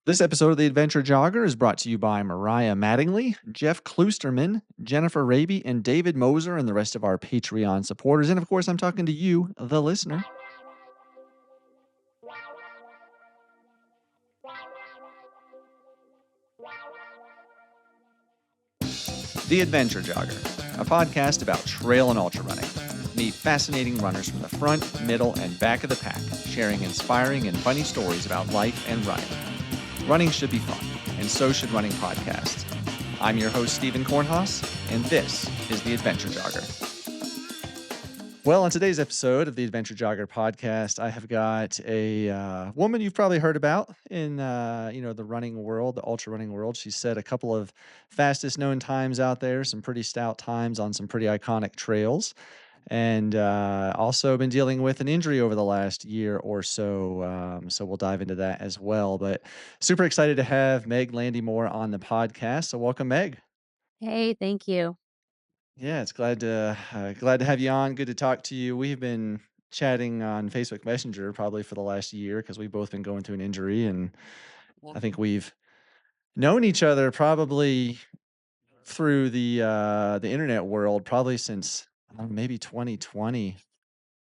This episode of The Adventure Jogger is brought to you by Mariah Mattingly, Jeff Kloosterman, Jennifer Raby, and David Moser, and the rest of our Patreon supporters. And of course, I'm talking to you, the listener. The Adventure Jogger, a podcast about trail and ultra running. Meet fascinating runners from the front, middle, and back of the pack, sharing inspiring and funny stories about life and running. Running should be fun, and so should running podcasts. I'm your host, Stephen Kornhaus, and this is The Adventure Jogger. Well, on today's episode of the Adventure Jogger podcast, I have got a woman you've probably heard about in the running world, the ultra running world. She set a couple of fastest known times out there, some pretty stout times on some pretty iconic trails, and also been dealing with an injury over the last year or so. So we'll dive into that as well. But super excited to have Meg Landymore on the podcast. So welcome, Meg. Hey, thank you. Yeah, it's glad to have you on. Good to talk to you. We've been chatting on Facebook Messenger probably for the last year because we've both been going through an injury, and Yeah. I think we've known each other probably through the internet world probably since maybe 2020.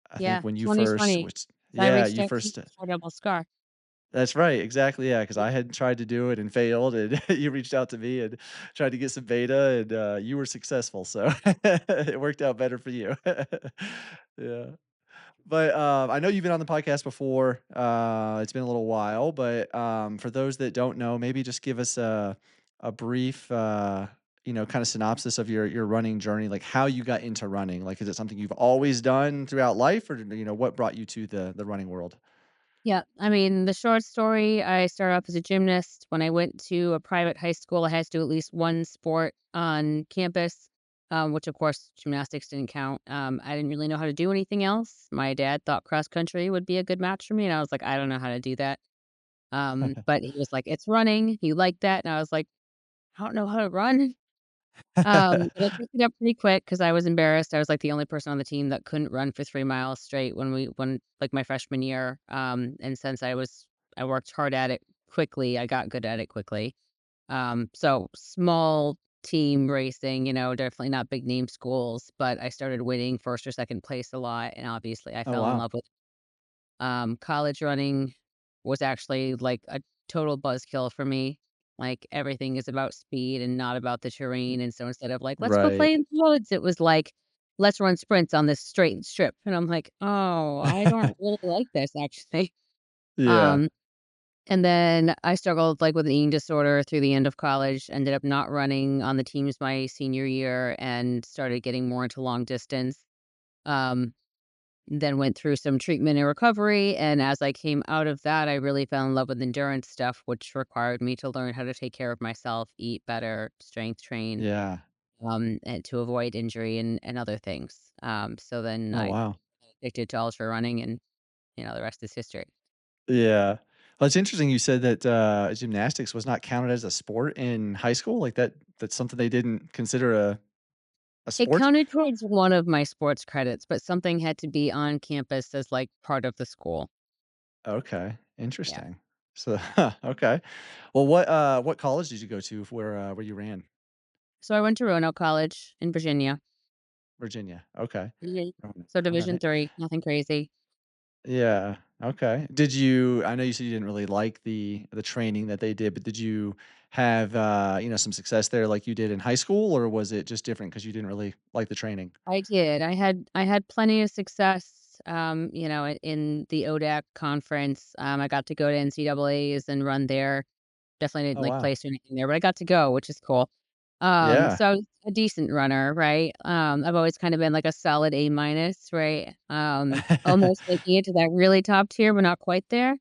I think Yeah, when you first, 2020. which I yeah, reached you out to you first. for double scar. That's right, exactly. Yeah, because I had tried to do it and failed, and you reached out to me and tried to get some beta, and you were successful. So it worked out better for you. Yeah. But, I know you've been on the podcast before, it's been a little while, but, for those that don't know, maybe just give us a brief, kinda synopsis of your running journey, like, how you got into running. Like, is it something you've always done throughout life, or, what brought you to the running world? Yeah, I mean, the short story, I started off as a gymnast. When I went to a private high school, I had to do at least one sport on campus, which of course gymnastics didn't count. I didn't really know how to do anything else. My dad thought cross country would be a good match for me, and I was like, I don't know how to do that. But he was like, it's running. He liked that, and I was like, I don't know how to run. But I picked it up pretty quick because I was embarrassed. I was, like, the only person on the team that couldn't run for 3 miles straight when my freshman year, and since I worked hard at it quickly, I got good at it quickly. So small team racing, definitely not big name schools, but I started winning 1st or 2nd place a lot, and obviously I Oh, fell in wow. love with college running was actually, like, a total buzzkill for me. Like, everything is about speed and not about the terrain, and so instead of, like, "Let's go Right. play in the woods," it was like, "Let's run sprints on this straight strip," and I'm like, "Oh, I don't really like this, actually." Yeah. Um, and then I struggled, like, with an eating disorder through the end of college, ended up not running on the teams my senior year and started getting more into long distance. Um then went through some treatment and recovery, and as I came out of that, I really fell in love with endurance stuff, which required me to learn how to take care of myself, eat better, strength train, Yeah. and to avoid injury and other things. So then Oh, I wow. addicted to ultra running, and the rest is history. Yeah. Well, it's interesting you said that, gymnastics was not counted as a sport in high school, like, that's something they didn't consider a It sport? counted towards one of my sports credits, but something had to be on campus as like part of the school. Okay, Yeah. interesting. So, okay. Well, what college did you go to where you ran? So I went to Roanoke College in Virginia. Virginia. Okay. Mhm. Roanoke. So Division Alright. 3, nothing crazy. Yeah, okay. I know you said you didn't really like the training that they did, but did you have, some success there like you did in high school, or was it just different because you didn't really like the training? I did. I had plenty of success, in the ODAC conference. I got to go to NCAAs and run there. Definitely didn't Oh, like wow. place or anything there, but I got to go, which is cool. Yeah. So I was a decent runner, right? I've always kind of been like a solid A minus, right? Almost making it to that really top tier, but not quite there.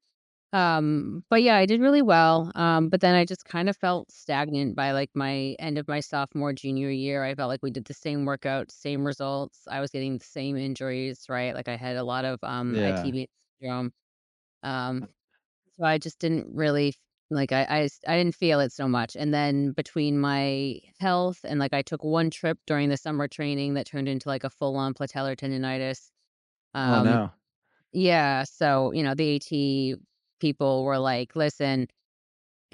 But yeah, I did really well. But then I just kind of felt stagnant by like my end of my sophomore, junior year. I felt like we did the same workout, same results. I was getting the same injuries, right? Like I had a lot of Yeah. ITB syndrome. Um, so I just didn't really like I didn't feel it so much. And then between my health and like I took one trip during the summer training that turned into like a full on patellar tendonitis. Oh, Um, no. yeah, so the AT people were like, listen,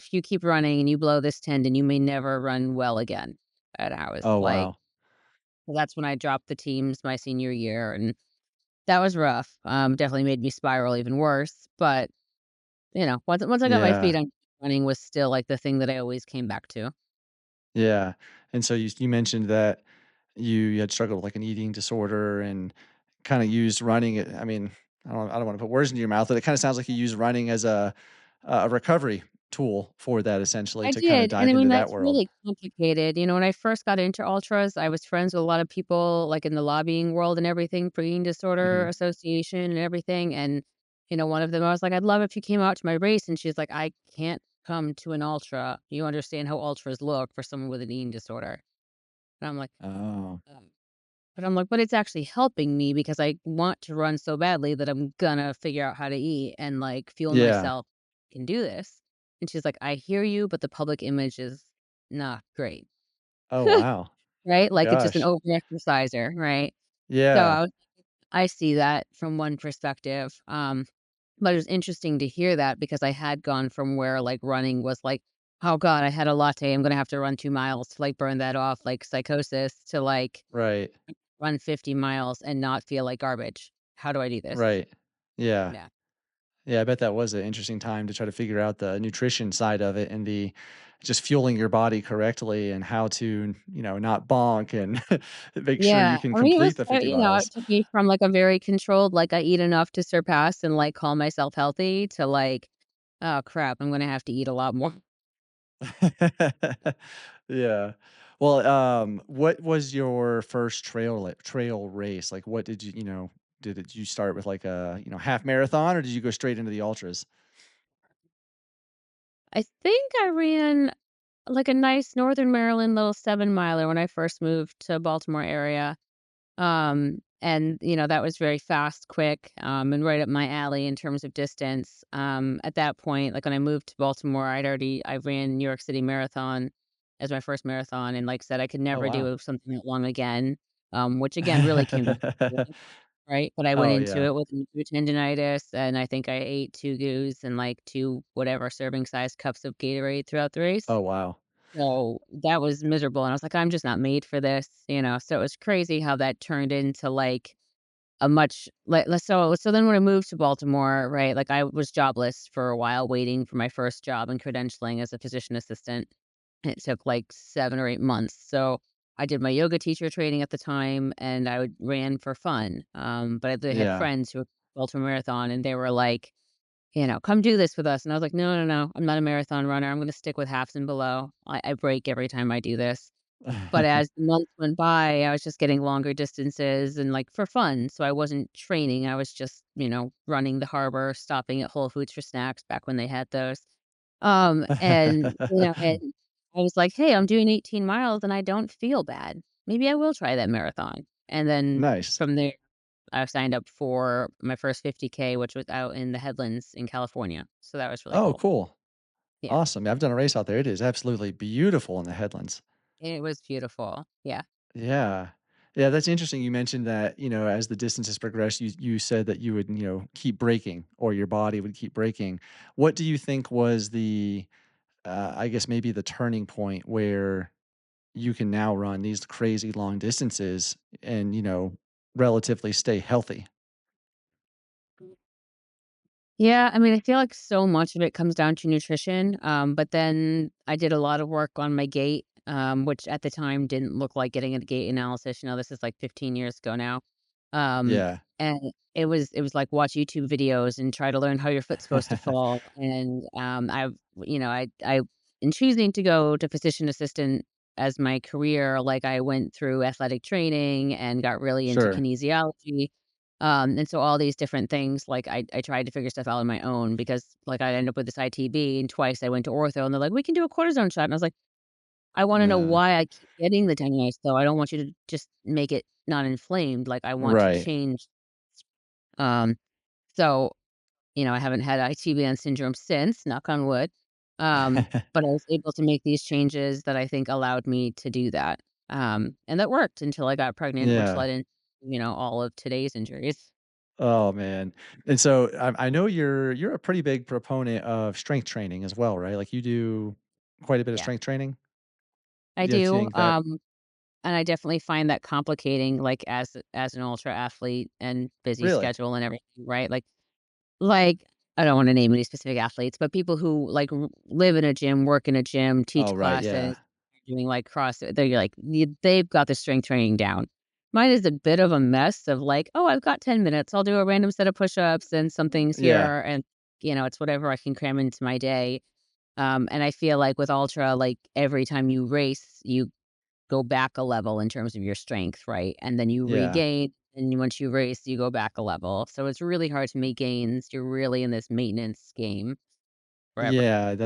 if you keep running and you blow this tendon, you may never run well again." And I was Oh, like, wow. well, that's when I dropped the teams my senior year, and that was rough. Definitely made me spiral even worse. But once I got my feet Yeah. on running was still like the thing that I always came back to. Yeah. And so you mentioned that you had struggled with, like, an eating disorder and kinda used running, I mean, I don't wanna put words into your mouth, but it kinda sounds like you use running as a recovery tool for that essentially I to kinda did, and I dive mean, into that that's world. really complicated. When I first got into ultras, I was friends with a lot of people, like, in the lobbying world and everything for Eating Disorder Mhm. Association and everything, and, one of them, I was like, "I'd love if you came out to my race," and she's like, "I can't come to an ultra. You understand how ultras look for someone with an eating disorder." And I'm like, Oh. but I'm like, "But it's actually helping me because I want to run so badly that I'm gonna figure out how to eat and, like, fuel Yeah. myself can do this." And she's like, "I hear you, but the public image is not great." Oh, wow. Right? Like, it's just an Gosh. over-exerciser, right? So, Yeah. I see that from one perspective, but it was interesting to hear that because I had gone from where, like, running was like, "Oh god, I had a latte, I'm gonna have to run 2 miles to, like, burn that off, like, psychosis," to, like, Right. run 50 miles and not feel like garbage. How do I do this? Right. Yeah. Yeah. Yeah, I bet that was an interesting time to try to figure out the nutrition side of it and the just fueling your body correctly and how to, not bonk and make sure Yeah, you can I mean, it complete was, the 50 it miles. took me from, like, a very controlled, like, I eat enough to surpass and, like, call myself healthy to, like, "Oh, crap, I'm gonna have to eat a lot more." Yeah. Well, what was your first trail race? Like, what did you start with like a, half marathon or did you go straight into the ultras? I think I ran, like, a nice Northern Maryland little 7 miler when I first moved to Baltimore area. And that was very fast, quick, and right up my alley in terms of distance. At that point, like when I moved to Baltimore, I ran New York City Marathon as my first marathon, and like I said, I could Oh, never wow. do something that long again. Which again really came to right, but I went Oh, into yeah. it with tendinitis, and I think I ate 2 goos and like two whatever serving size cups of Gatorade throughout the race. Oh, wow. So, that was miserable, and I was like, "I'm just not made for this?" So, it was crazy how that turned into, like, a much so then when I moved to Baltimore, right, like, I was jobless for a while waiting for my first job and credentialing as a physician assistant. It took, like, 7 or 8 months, so I did my yoga teacher training at the time, and I would ran for fun, but I did had Yeah. friends who were Baltimore Marathon, and they were like, "Come do this with us." And I was like, "No, no, no. I'm not a marathon runner. I'm gonna stick with halves and below. I break every time I do this." But as the months went by, I was just getting longer distances and, like, for fun. So I wasn't training. I was just, running the harbor, stopping at Whole Foods for snacks back when they had those. And I was like, "Hey, I'm doing 18 miles and I don't feel bad. Maybe I will try that marathon." And then Nice. from there I signed up for my first 50K, which was out in the Headlands in California, so that was really Oh, cool. cool. Yeah, Awesome. Yeah, I've done a race out there. It is absolutely beautiful in the headlands. it was beautiful. Yeah. Yeah. Yeah, that's interesting. You mentioned that, as the distances progressed, you said that you would, keep breaking or your body would keep breaking. What do you think was the I guess maybe the turning point where you can now run these crazy long distances and, relatively stay healthy? Yeah, I mean, I feel like so much of it comes down to nutrition, but then I did a lot of work on my gait, which at the time didn't look like getting a gait analysis. This is like 15 years ago now. Um, Yeah. and it was like watch YouTube videos and try to learn how your foot's supposed to fall. And I in choosing to go to physician assistant as my career, like I went through athletic training and got really into Sure. kinesiology. And so all these different things, like I tried to figure stuff out on my own because like I ended up with this ITB and twice I went to ortho and they're like, we can do a cortisone shot. And I was like, I want to know Yeah. why I keep getting the tendonitis though. I don't want you to just make it not inflamed. Like I want to Right. change. Um, so, I haven't had ITB on syndrome since, knock on wood. But I was able to make these changes that I think allowed me to do that. And that worked until I got pregnant, which Yeah. led in, all of today's injuries. Oh, man. And so I know you're a pretty big proponent of strength training as well, right? Like, you do quite a bit of Yeah, strength training? I Do you do. think that And I definitely find that complicating, like, as an ultra athlete and busy really? schedule and everything, right? Like, I don't wanna name any specific athletes, but people who, like, live in a gym, work in a gym, Oh, teach right, yeah. classes, doing, like, CrossFit, they're like, they've got the strength training down. Mine is a bit of a mess of like, "Oh, I've got 10 minutes. I'll do a random set of push-ups and some things Yeah, here," and, it's whatever I can cram into my day. And I feel like with ultra, like, every time you race, you go back a level in terms of your strength, right? And then you yeah. regain, and once you race, you go back a level. So it's really hard to make gains. You're really in this maintenance game forever. Yeah,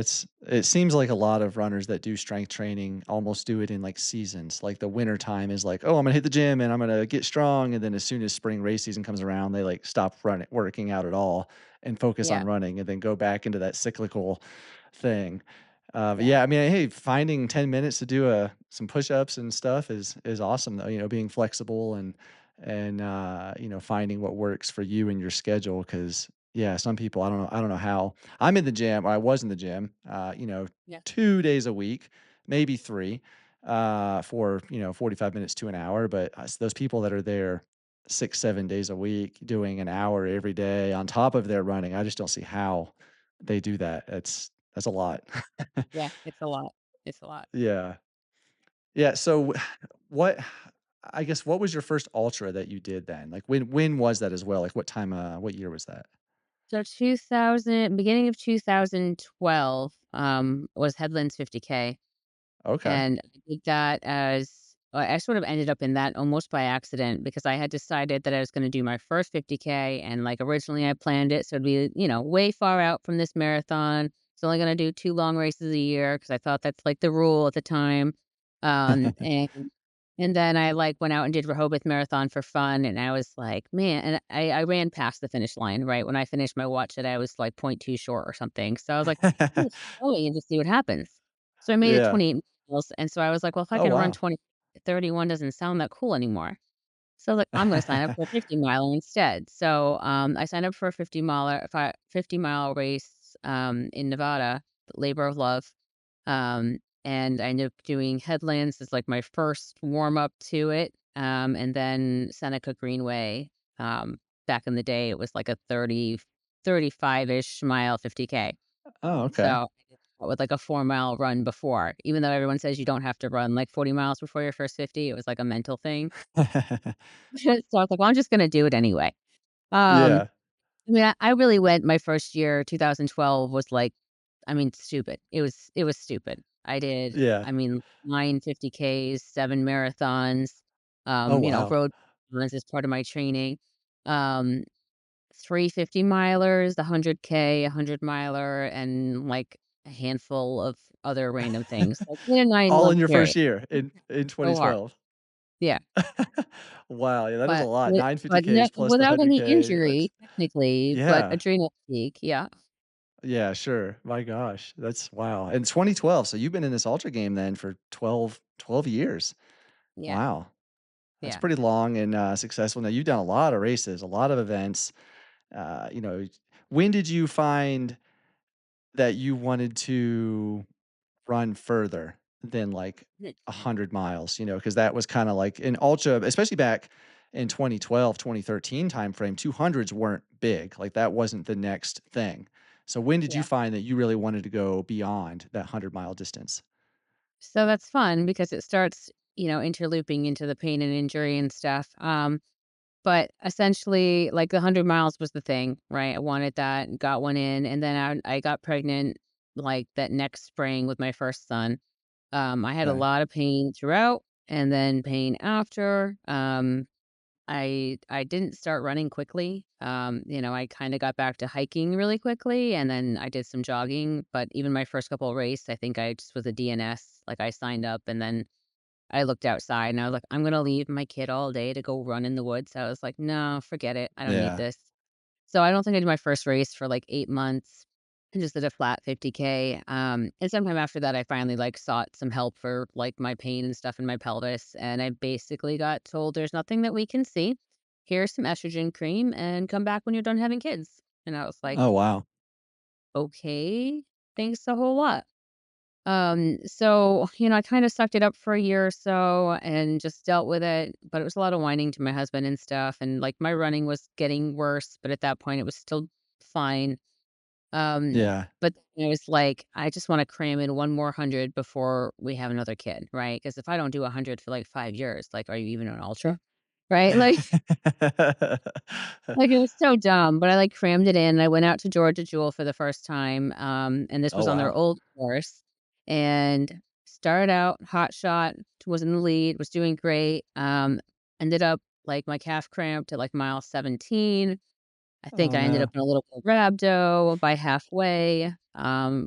it seems like a lot of runners that do strength training almost do it in like seasons. Like the winter time is like, oh, I'm gonna hit the gym and I'm gonna get strong. And then as soon as spring race season comes around, they like stop running, working out at all and focus on Yeah, running and then go back into that cyclical thing. But yeah, yeah, I mean, hey, finding 10 minutes to do some push-ups and stuff is awesome though, being flexible and finding what works for you and your schedule. Cause yeah, some people I don't know how I'm in the gym, or I was in the gym, yeah. 2 days a week, maybe three, for 45 minutes to an hour. But those people that are there 6, 7 days a week, doing an hour every day on top of their running, I just don't see how they do that. That's a lot. Yeah, it's a lot. It's a lot. Yeah, yeah. So, what? I guess what was your first ultra that you did then? Like when was that as well? Like what time? What year was that? So 2000, beginning of 2012, was Headlands 50K. Okay. And I did that as I sort of ended up in that almost by accident because I had decided that I was gonna do my first 50K, and, like, originally I planned it, so it'd be, way far out from this marathon. It's only gonna do 2 long races a year because I thought that's, like, the rule at the time. And then I, like, went out and did Rehoboth Marathon for fun, and I was like, "Man," and I ran past the finish line, right? When I finished, my watch said I was, like, point 0.2 short or something, so I was like, "I'm just going and just see what happens." So I made it Yeah. 28 miles, and so I was like, "Well, if I Oh, can run wow. 20, 31 doesn't sound that cool anymore." So I was like, "I'm gonna sign up for a 50 miler instead." So, I signed up for a 50-mile race, in Nevada, Labor of Love, and I ended up doing Headlands as, like, my first warm up to it, and then Seneca Greenway, back in the day, it was like a 35-ish mile 50K. Oh, So, okay. I did that with, like, a 4-mile run before, even though everyone says you don't have to run, like, 40 miles before your first 50, it was, like, a mental thing. So I was like, "Well, I'm just gonna do it anyway." Um, Yeah, I mean, I really went my first year, 2012 was, like, I mean, stupid. It was stupid. I did, yeah. I mean, 9 50Ks, 7 marathons, Oh, wow. road runs as part of my training, um, 3 50-milers, the 100K, a 100-miler, and, like, a handful of other random things, like, in a All in 9-month your first period. year in So hard. 2012. Yeah, Wow, yeah, that is a lot. Nine fifty but no, Ks plus the without any 100K. injury, technically, but Yeah. adrenal fatigue, yeah, Yeah, sure. My gosh, that's wow. And 2012, so you've been in this ultra game then for 12 years. yeah, Wow. That's yeah. pretty long and, successful. Now you've done a lot of races, a lot of events. When did you find that you wanted to run further than like Mm. 100 miles, because that was kind of like in ultra, especially back in 2012, 2013 timeframe, 200s weren't big. Like that wasn't the next thing. So when did you Yeah. find that you really wanted to go beyond that 100-mile distance? So that's fun because it starts, interlooping into the pain and injury and stuff, but essentially, like, the 100 miles was the thing, right? I wanted that, got one in, and then I got pregnant, like, that next spring with my first son. I had a Okay. lot of pain throughout and then pain after. I didn't start running quickly. I kinda got back to hiking really quickly, and then I did some jogging, but even my first couple of race, I think I just was a DNS, like, I signed up, and then I looked outside, and I was like, "I'm gonna leave my kid all day to go run in the woods." I was like, "No, forget it. I don't need Yeah. this." So I don't think I did my first race for, like, 8 months. I just did a flat 50K, and sometime after that, I finally, like, sought some help for, like, my pain and stuff in my pelvis, and I basically got told, "There's nothing that we can see." here's some estrogen cream and come back when you're done having kids. And I was like, Oh, wow. okay, thanks a whole lot. So, I kind of sucked it up for a year or so and just dealt with it. But it was a lot of whining to my husband and stuff. And like my running was getting worse, but at that point it was still fine. Um, Yeah. but I was like, I just want to cram in one more 100 before we have another kid, right? Because if I don't do 100 for like 5 years, like, are you even an ultra? Right? Like, it was so dumb, but I, like, crammed it in. I went out to Georgia Jewel for the first time, and this Oh, was on their wow. old course, and started out hot shot, was in the lead, was doing great, ended up, like, my calf cramped at, like, mile 17. I think Oh, I ended up no. in a little bit of rhabdo by halfway,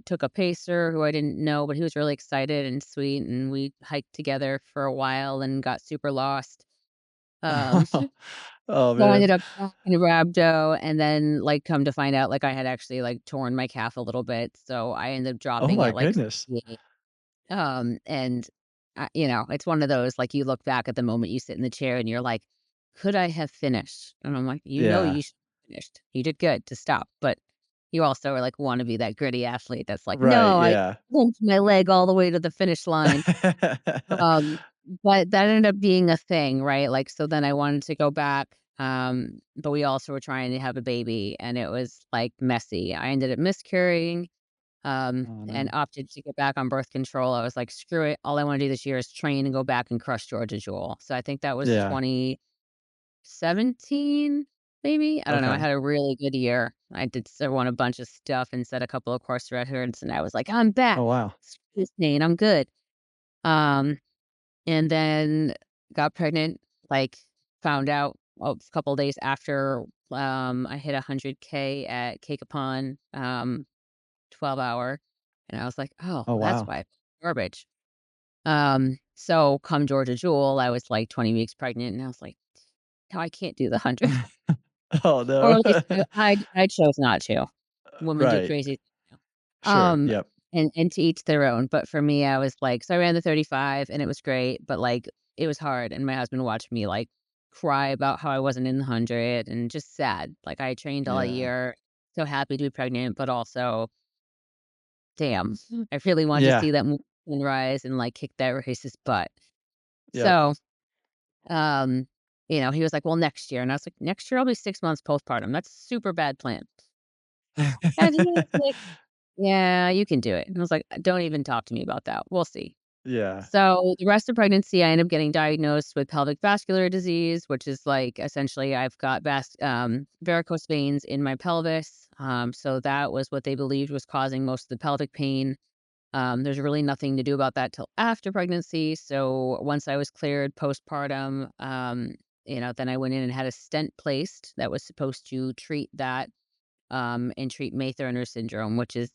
took a pacer who I didn't know, but he was really excited and sweet, and we hiked together for a while and got super lost. Um Oh, So I man. ended up back in rhabdo and then, like, come to find out, like, I had actually, like, torn my calf a little bit, so I ended up Oh dropping my at, like, goodness. 68. And, it's one of those, like, you look back at the moment you sit in the chair and you're like, "Could I have finished?" And I'm like, Yeah. you should have finished. You did good to stop." But you also are, like, wanna be that gritty athlete that's like, Right, "No, I yeah. limped my leg all the way to the finish line." Um, but that ended up being a thing, right? Like, so then I wanted to go back, but we also were trying to have a baby, and it was, like, messy. I ended up miscarrying, Oh, and no. opted to get back on birth control. I was like, "Screw it. All I wanna do this year is train and go back and crush Georgia Jewel." So I think that was Yeah. 2017, maybe? I don't know. I Okay. had a really good year. I won a bunch of stuff and set a couple of course records, and I was like, "I'm back. Oh, wow. Screw this pain. I'm good." Um and then got pregnant, like, found out a couple days after, I hit 100K at Cake Upon, 12-hour, and I was like, "Oh, Oh, well, that's wow. why I feel garbage." So come Georgia Jewel, I was, like, 20 weeks pregnant, and I was like, "No, I can't do the 100." Oh, Or no. at least I chose not to. Women do Right. crazy. Sure, Um, yep. and to each their own, but for me, I was like, so I ran the 35 and it was great, but, like, it was hard, and my husband watched me, like, cry about how I wasn't in the 100 and just sad. Like, I trained all Yeah. year, so happy to be pregnant, but also, damn, I really wanted to Yeah. see that moon rise and, like, kick that race's butt. Yep. So, um, he was like, "Well, next year," and I was like, "Next year, I'll be 6 months postpartum. That's a super bad plan." And he was like, "Yeah, you can do it." And I was like, "Don't even talk to me about that. We'll see." Yeah. So, the rest of pregnancy, I ended up getting diagnosed with pelvic vascular disease, which is like essentially I've got varicose veins in my pelvis. So that was what they believed was causing most of the pelvic pain. There's really nothing to do about that till after pregnancy. So once I was cleared postpartum, then I went in and had a stent placed that was supposed to treat that, and treat May Thurner syndrome, which is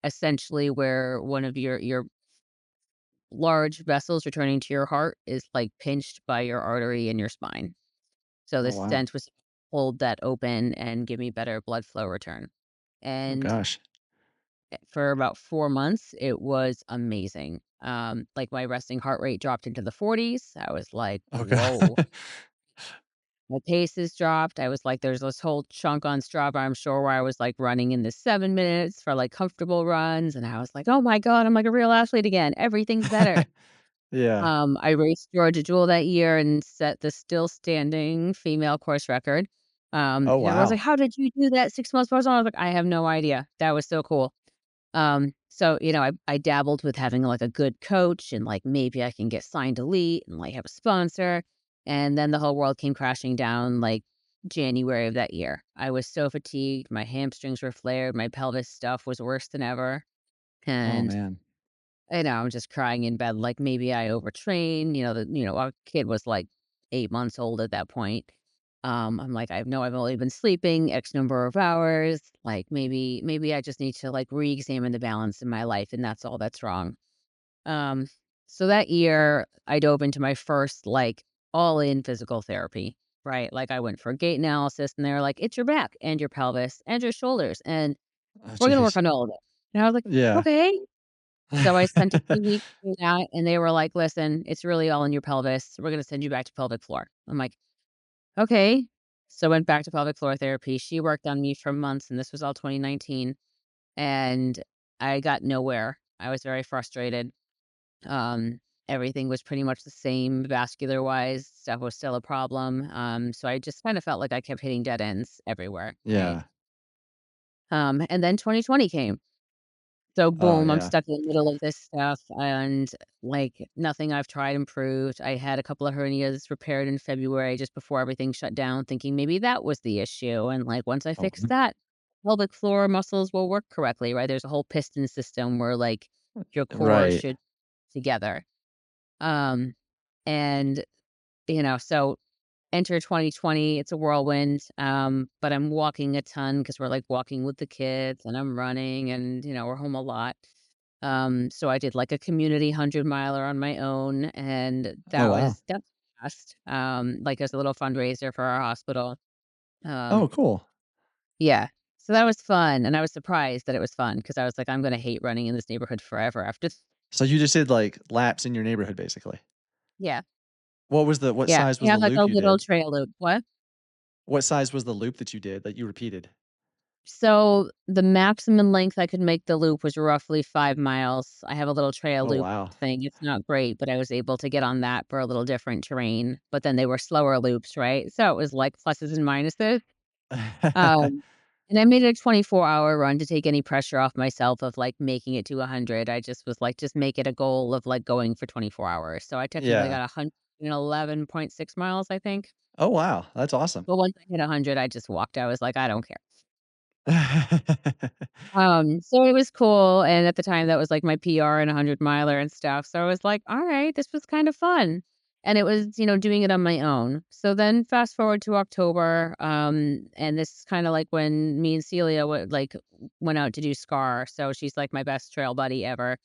essentially where one of your large vessels returning to your heart is, like, pinched by your artery in your spine. So the Oh, wow. stent was hold that open and give me better blood flow return. Oh, And gosh. for about 4 months, it was amazing. Like, my resting heart rate dropped into the 40s. I was like, Okay. "Whoa." My paces dropped. I was like, there's this whole chunk on Strava, I'm sure, where I was, like, running in the 7 minutes for, like, comfortable runs, and I was like, "Oh my god, I'm like a real athlete again. Everything's better." Yeah. I raced Georgia Jewel that year and set the still standing female course record. Oh, And everyone's like, wow. "How did you do that 6 months postpartum?" I was like, "I have no idea. That was so cool." So, I dabbled with having, like, a good coach and, like, maybe I can get signed elite and, like, have a sponsor, and then the whole world came crashing down, like, January of that year. I was so fatigued, my hamstrings were flared, my pelvis stuff was worse than ever, Oh, and man. I'm just crying in bed, like, maybe I overtrained, our kid was, like, 8 months old at that point. I'm like, "I know I've only been sleeping X number of hours, like, maybe I just need to, like, reexamine the balance in my life, and that's all that's wrong." Um, so that year, I dove into my first, like, all-in physical therapy, right? Like, I went for a gait analysis, and they were like, "It's your back and your pelvis and your shoulders, and Oh, we're gonna work jeez. on all of it." And I was like, Yeah. "Okay." So I spent a few weeks doing that, and they were like, "Listen, it's really all in your pelvis. We're gonna send you back to pelvic floor." I'm like, "Okay." So I went back to pelvic floor therapy. She worked on me for months, and this was all 2019, and I got nowhere. I was very frustrated. Um, Everything was pretty much the same vascular wise. Stuff was still a problem. So I just kind of felt like I kept hitting dead ends everywhere, right? Yeah. And then 2020 came. So Oh, boom, I'm yeah. stuck in the middle of this stuff and like nothing I've tried improved. I had a couple of hernias repaired in February just before everything shut down, thinking maybe that was the issue. And like once I Oh, fix that, pelvic floor muscles will work correctly, right? There's a whole piston system where like your core right. should together. Um and so enter 2020, it's a whirlwind, but I'm walking a ton because we're, like, walking with the kids, and I'm running, and, we're home a lot. So I did, like, a community 100-miler on my own, and Oh, wow. that's fast, like, as a little fundraiser for our hospital. Oh, Um, cool. yeah. So that was fun, and I was surprised that it was fun because I was like, "I'm gonna hate running in this neighborhood forever after." So you just did, like, laps in your neighborhood, basically. Yeah, What yeah. size We was the have, like, a loop you little did? trail loop. What? What size was the loop that you did, that you repeated? So, the maximum length I could make the loop was roughly 5 miles. I have a little trail Oh, loop wow. thing. It's not great, but I was able to get on that for a little different terrain, but then they were slower loops, right? So, it was like pluses and minuses. Um, and I made it a 24-hour run to take any pressure off myself of, like, making it to 100. I just was like, "Just make it a goal of, like, going for 24 hours." So, I technically Yeah. got 111.6 miles, I think. Oh, wow. That's awesome. But once I hit 100, I just walked. I was like, "I don't care." So it was cool, and at the time, that was, like, my PR and a 100-miler and stuff, so I was like, "Alright, this was kind of fun." And it was, doing it on my own. So then fast forward to October, and this is kinda like when me and Celia went out to do SCAR, so she's, like, my best trail buddy ever.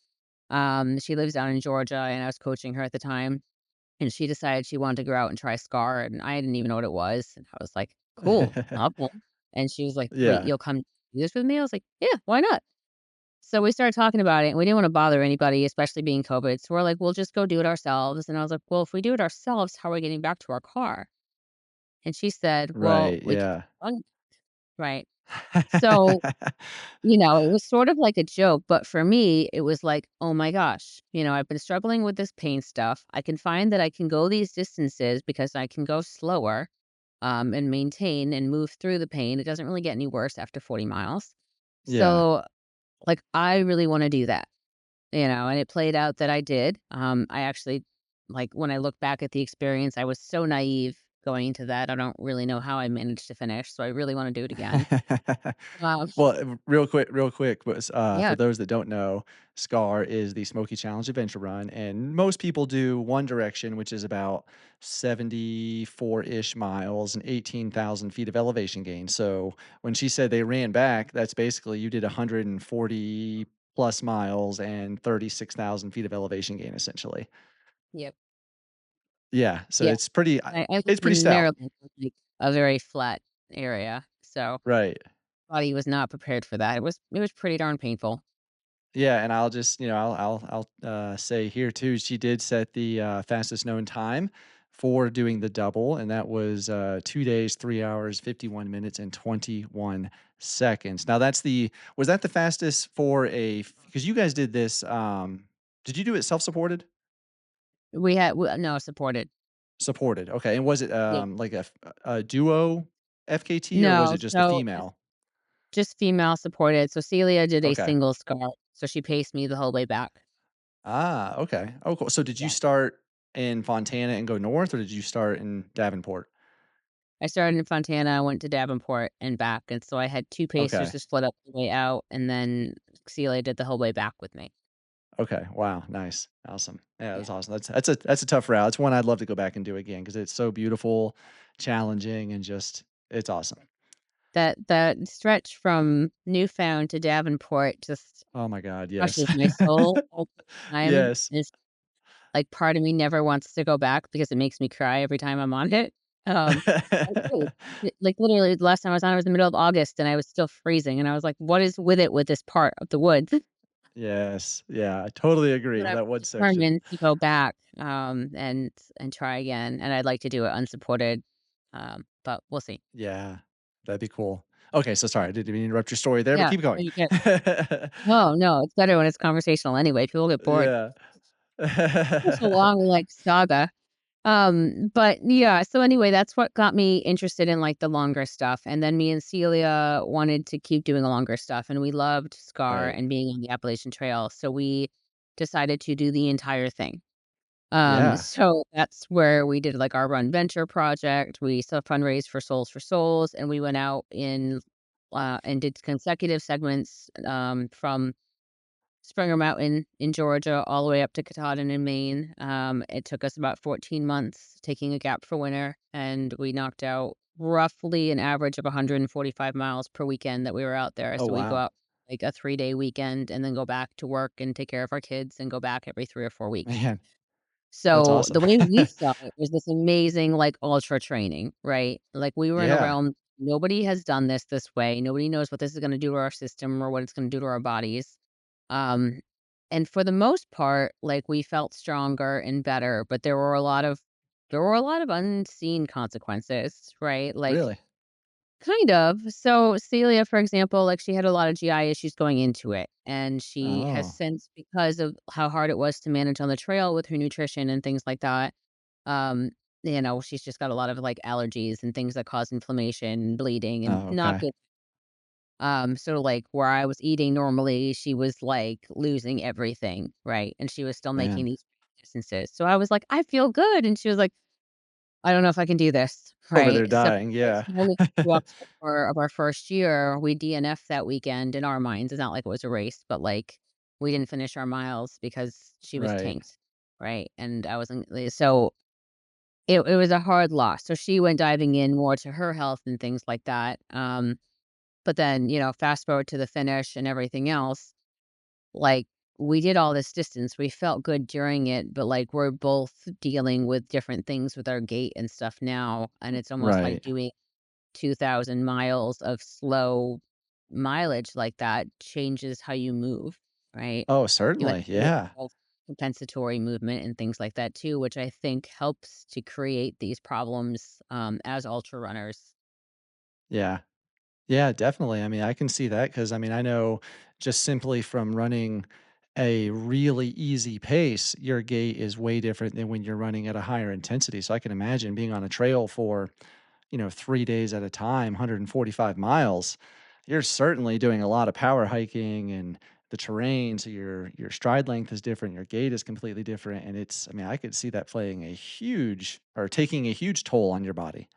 She lives down in Georgia, and I was coaching her at the time, and she decided she wanted to go out and try SCAR, and I didn't even know what it was, and I was like, "Cool, I'll go." And she was like, "Wait, Yeah. you'll come do this with me?" I was like, "Yeah, why not?" So we started talking about it, and we didn't wanna bother anybody, especially being COVID, so we're like, "We'll just go do it ourselves," and I was like, "Well, if we do it ourselves, how are we getting back to our car?" And she said, "Well, Right, we can yeah. run." Right. So, it was sort of like a joke, but for me, it was like, "Oh my gosh, I've been struggling with this pain stuff. I can find that I can go these distances because I can go slower, and maintain and move through the pain. It doesn't really get any worse after 40 miles. Yeah. So, like, I really wanna do that." And it played out that I did. I actually like, when I look back at the experience, I was so naive going into that. I don't really know how I managed to finish, so I really wanna do it again. Um, Well, real quick, was, for yeah, those that don't know, SCAR is the Smoky Challenge Adventure Run, and most people do one direction, which is about 74-ish miles and 18,000 feet of elevation gain. So when she said they ran back, that's basically you did 140 plus miles and 36,000 feet of elevation gain, essentially. yep, Yeah, so yeah. I lived it's pretty in stout. Maryland, like, a very flat area, so Right. body was not prepared for that. It was pretty darn painful. Yeah, and I'll just, say here too, she did set the, fastest known time for doing the double, and that was, 2 days, 3 hours, 51 minutes, and 21 seconds. Now that's the was that the fastest for a? Because you guys did this, did you do it self-supported? We had w no, supported. Supported, okay, and was it, Yeah. like a duo FKT, or was No, it just a so female? just female supported. So Celia did a Okay. single scar, so she paced me the whole way back. Ah, okay. Oh, cool. So did you Yeah. start in Fontana and go north, or did you start in Davenport? I started in Fontana, went to Davenport and back, and so I had 2 pacers Okay. to split up the way out, and then Celia did the whole way back with me. Okay. Wow. Nice. Awesome. Yeah, that's Yeah. awesome. That's a tough route. It's one I'd love to go back and do again because it's so beautiful, challenging, and just it's awesome. That stretch from Newfound to Davenport just Oh my God. Yes. crushes my soul all the time. yes. It's like, part of me never wants to go back because it makes me cry every time I'm on it. I do. Like, literally, the last time I was on it was in the middle of August, and I was still freezing, and I was like, "What is with it with this part of the woods?" yes. Yeah. I totally agree But with I'm that one section. determined to go back, and try again, and I'd like to do it unsupported. But we'll see. Yeah. That'd be cool. Okay, so sorry, I didn't mean to interrupt your story there, but Yeah, keep no, going. you get no, no, it's better when it's conversational anyway. People get bored. Yeah. It's a long, like, saga. But yeah, so anyway, that's what got me interested in like the longer stuff. And then me and Celia wanted to keep doing the longer stuff, and we loved Scar Right. and being on the Appalachian Trail. So we decided to do the entire thing. Yeah. So that's where we did like our Run Venture project. We self fundraised for Souls for Souls, and we went out in and did consecutive segments from Springer Mountain in Georgia all the way up to Katahdin in Maine. It took us about 14 months, taking a gap for winter, and we knocked out roughly an average of 145 miles per weekend that we were out there. Oh, So we go wow. out like a 3-day weekend and then go back to work and take care of our kids and go back every 3 or 4 weeks. Man, that's So awesome. the way we saw it was this amazing like ultra training, right? Like we were in a Yeah. realm nobody has done this way. Nobody knows what this is going to do to our system or what it's going to do to our bodies. Um and for the most part, like we felt stronger and better, but there were a lot of unseen consequences, right? Like Really? kind of. So Celia, for example, like she had a lot of GI issues going into it. And she has Oh, since, because of how hard it was to manage on the trail with her nutrition and things like that, um, she's just got a lot of like allergies and things that cause inflammation, bleeding, and oh, not okay. good. So like where I was eating normally, she was like losing everything, right? And she was still making Man, these distances. So I was like, I feel good. And she was like, I don't know if I can do this, over right? there So, dying, like, yeah. the only 2 October of our first year, we DNF'd that weekend in our minds. It's not like it was a race, but, like, we didn't finish our miles because she was Right. tanked, right? And I wasn't so it was a hard loss. So she went diving in more to her health and things like that. But then, fast forward to the finish and everything else, like, we did all this distance. We felt good during it, but, like, we're both dealing with different things with our gait and stuff now, and it's almost like Right. doing 2,000 miles of slow mileage like that changes how you move, right? Oh, You end certainly, up doing yeah. both compensatory movement and things like that too, which I think helps to create these problems, as ultra runners. Yeah. Yeah, definitely. I mean, I can see that because I mean, I know just simply from running a really easy pace, your gait is way different than when you're running at a higher intensity. So I can imagine being on a trail for, 3 days at a time, 145 miles. You're certainly doing a lot of power hiking and the terrain. So your stride length is different, your gait is completely different. And I mean, I could see that playing a huge or taking a huge toll on your body.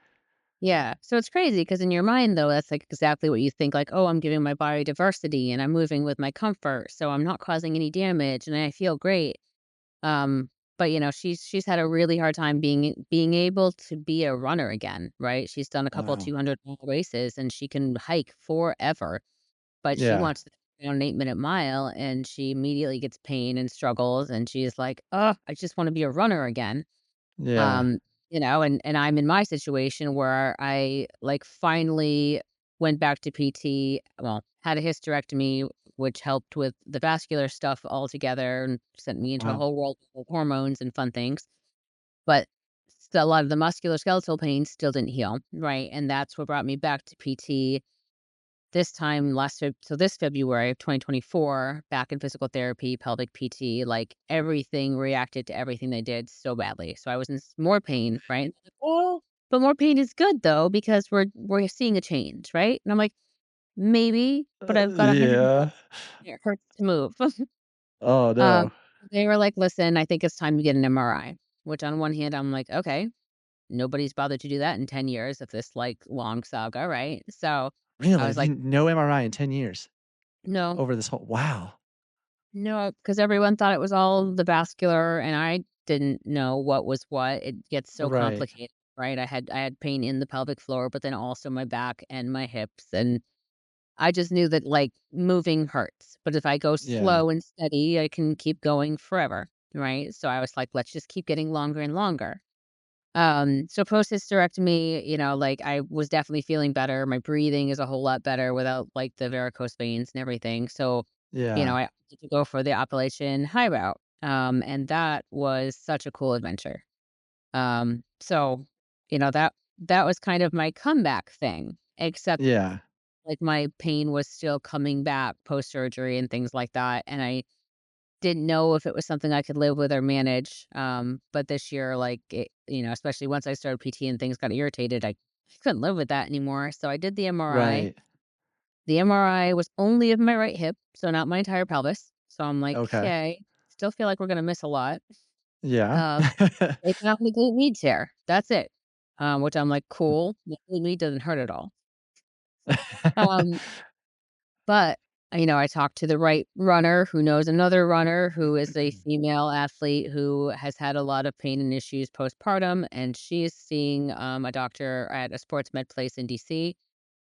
Yeah. So it's crazy because in your mind, though, that's like exactly what you think like, oh, I'm giving my body diversity and I'm moving with my comfort. So I'm not causing any damage and I feel great. But she's had a really hard time being able to be a runner again, right? She's done a couple Wow. 200-mile races and she can hike forever, but she Yeah. wants to go on an 8-minute mile and she immediately gets pain and struggles and she's like, oh, I just want to be a runner again. Yeah. Um, and I'm in my situation where I, like, finally went back to PT, well, had a hysterectomy, which helped with the vascular stuff altogether and sent me into a Wow. whole world of hormones and fun things, but a lot of the musculoskeletal pain still didn't heal, right? And that's what brought me back to PT this time this February of 2024, back in physical therapy, pelvic PT, like, everything reacted to everything they did so badly. So I was in more pain, right? Like, "Oh, but more pain is good though because we're seeing a change, right?" And I'm like, "Maybe, but I've got 100 Yeah. miles. It hurts to move." Oh, Um, no. they were like, "Listen, I think it's time to get an MRI," which on one hand, I'm like, "Okay, nobody's bothered to do that in 10 years of this, like, long saga," right? So I Really? was like, No MRI in 10 years "No." over this whole wow. No, because everyone thought it was all the vascular, and I didn't know what was what. It gets so Right. complicated, right? I had pain in the pelvic floor, but then also my back and my hips, and I just knew that, like, moving hurts, but if I go Yeah. slow and steady, I can keep going forever, right? So I was like, "Let's just keep getting longer and longer." So post hysterectomy, like, I was definitely feeling better. My breathing is a whole lot better without, like, the varicose veins and everything. So, Yeah. I opted to go for the Appalachian high route. And that was such a cool adventure. So, that that was kind of my comeback thing, except, Yeah. like, my pain was still coming back post-surgery and things like that, and I didn't know if it was something I could live with or manage, but this year, like, especially once I started PT and things got irritated, I couldn't live with that anymore, so I did the MRI. Right. The MRI was only of my right hip, so not my entire pelvis, so I'm like, Okay. "'Kay, still feel like we're gonna miss a lot." Yeah. Um, they found the glute med tear, that's it, which I'm like, "Cool, the glute med doesn't hurt at all." Um But, I talked to the right runner who knows another runner who is a female athlete who has had a lot of pain and issues postpartum, and she's seeing, a doctor at a sports med place in DC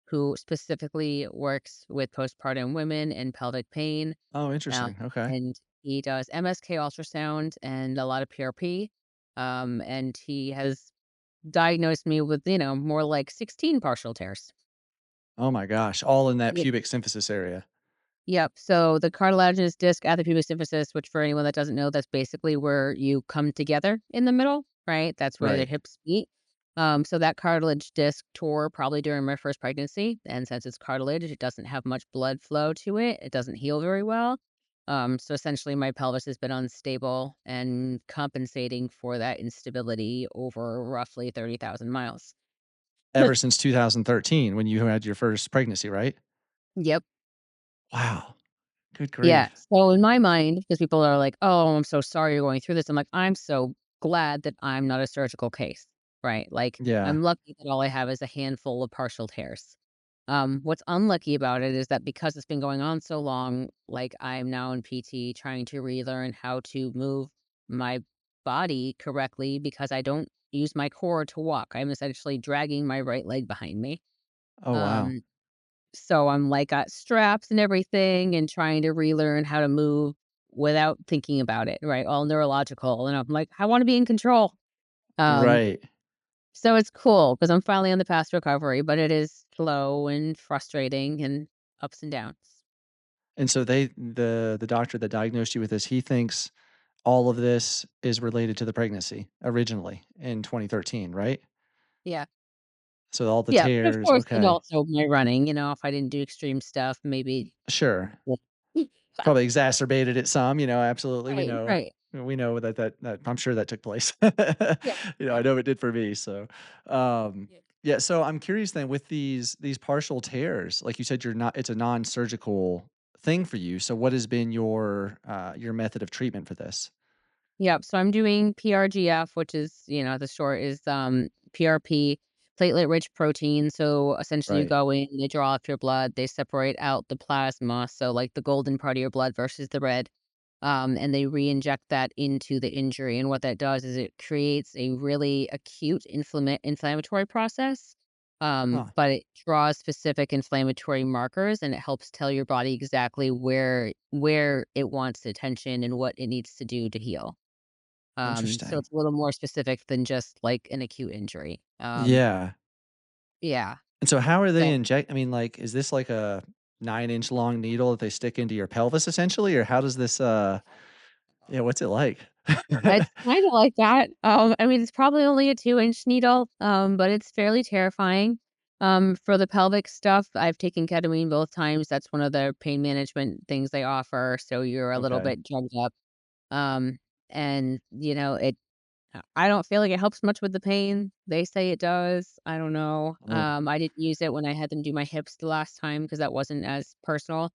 who specifically works with postpartum women and pelvic pain, Oh, um, interesting. Okay. and he does MSK ultrasound and a lot of PRP, and he has diagnosed me with, more like 16 partial tears. Oh my gosh, all in that pubic symphysis area. Yep. So the cartilaginous disc at the pubic symphysis, which for anyone that doesn't know, that's basically where you come together in the middle, right? That's where the Right. hips meet. So that cartilage disc tore probably during my first pregnancy, and since it's cartilage, it doesn't have much blood flow to it. It doesn't heal very well. So essentially, my pelvis has been unstable and compensating for that instability over roughly 30,000 miles. Ever since 2013 when you had your first pregnancy, right? Yep. Wow. Good Yeah. grief. So in my mind, because people are like, "Oh, I'm so sorry you're going through this." I'm like, "I'm so glad that I'm not a surgical case." Right? Like, Yeah. I'm lucky that all I have is a handful of partial tears. What's unlucky about it is that because it's been going on so long, like I'm now in PT trying to relearn how to move my body correctly because I don't use my core to walk. I'm essentially dragging my right leg behind me. Oh, wow. Um, so I'm like got straps and everything and trying to relearn how to move without thinking about it, right? All neurological. And I'm like, I want to be in control. Um, Right. so it's cool because I'm finally on the path to recovery, but it is slow and frustrating and ups and downs. And so the doctor that diagnosed you with this, he thinks all of this is related to the pregnancy originally in 2013, right? Yeah. So all the Yeah. But of tears, course, and okay. also my running, if I didn't do extreme stuff, maybe. Sure. Yeah. Probably exacerbated it some, absolutely. We Right. know Right. we know that I'm sure that took place. Yeah. I know it did for me, so, Yeah. yeah, so I'm curious then with these partial tears, like you said, you're not it's a non-surgical thing for you, so what has been your method of treatment for this? Yep, so I'm doing PRGF, which is, the short is, PRP, platelet-rich protein, so essentially you Right. go in, they draw off your blood, they separate out the plasma, so, like, the golden part of your blood versus the red, and they re-inject that into the injury, and what that does is it creates a really acute inflammatory process, Huh, but it draws specific inflammatory markers, and it helps tell your body exactly where it wants attention and what it needs to do to heal. So interesting. it's a little more specific than just like an acute injury. Yeah. Yeah. And so how are they So I mean, like, is this like a 9-inch long needle that they stick into your pelvis essentially, or how does this, yeah, what's it like? it's kind of like that. I mean, it's probably only a 2-inch needle, but it's fairly terrifying. For the pelvic stuff, I've taken ketamine both times. That's one of the pain management things they offer. So you're a little Okay. bit drugged up. Um, and I don't feel like it helps much with the pain. They say it does. I don't know. Oh, I didn't use it when I had them do my hips the last time because that wasn't as personal.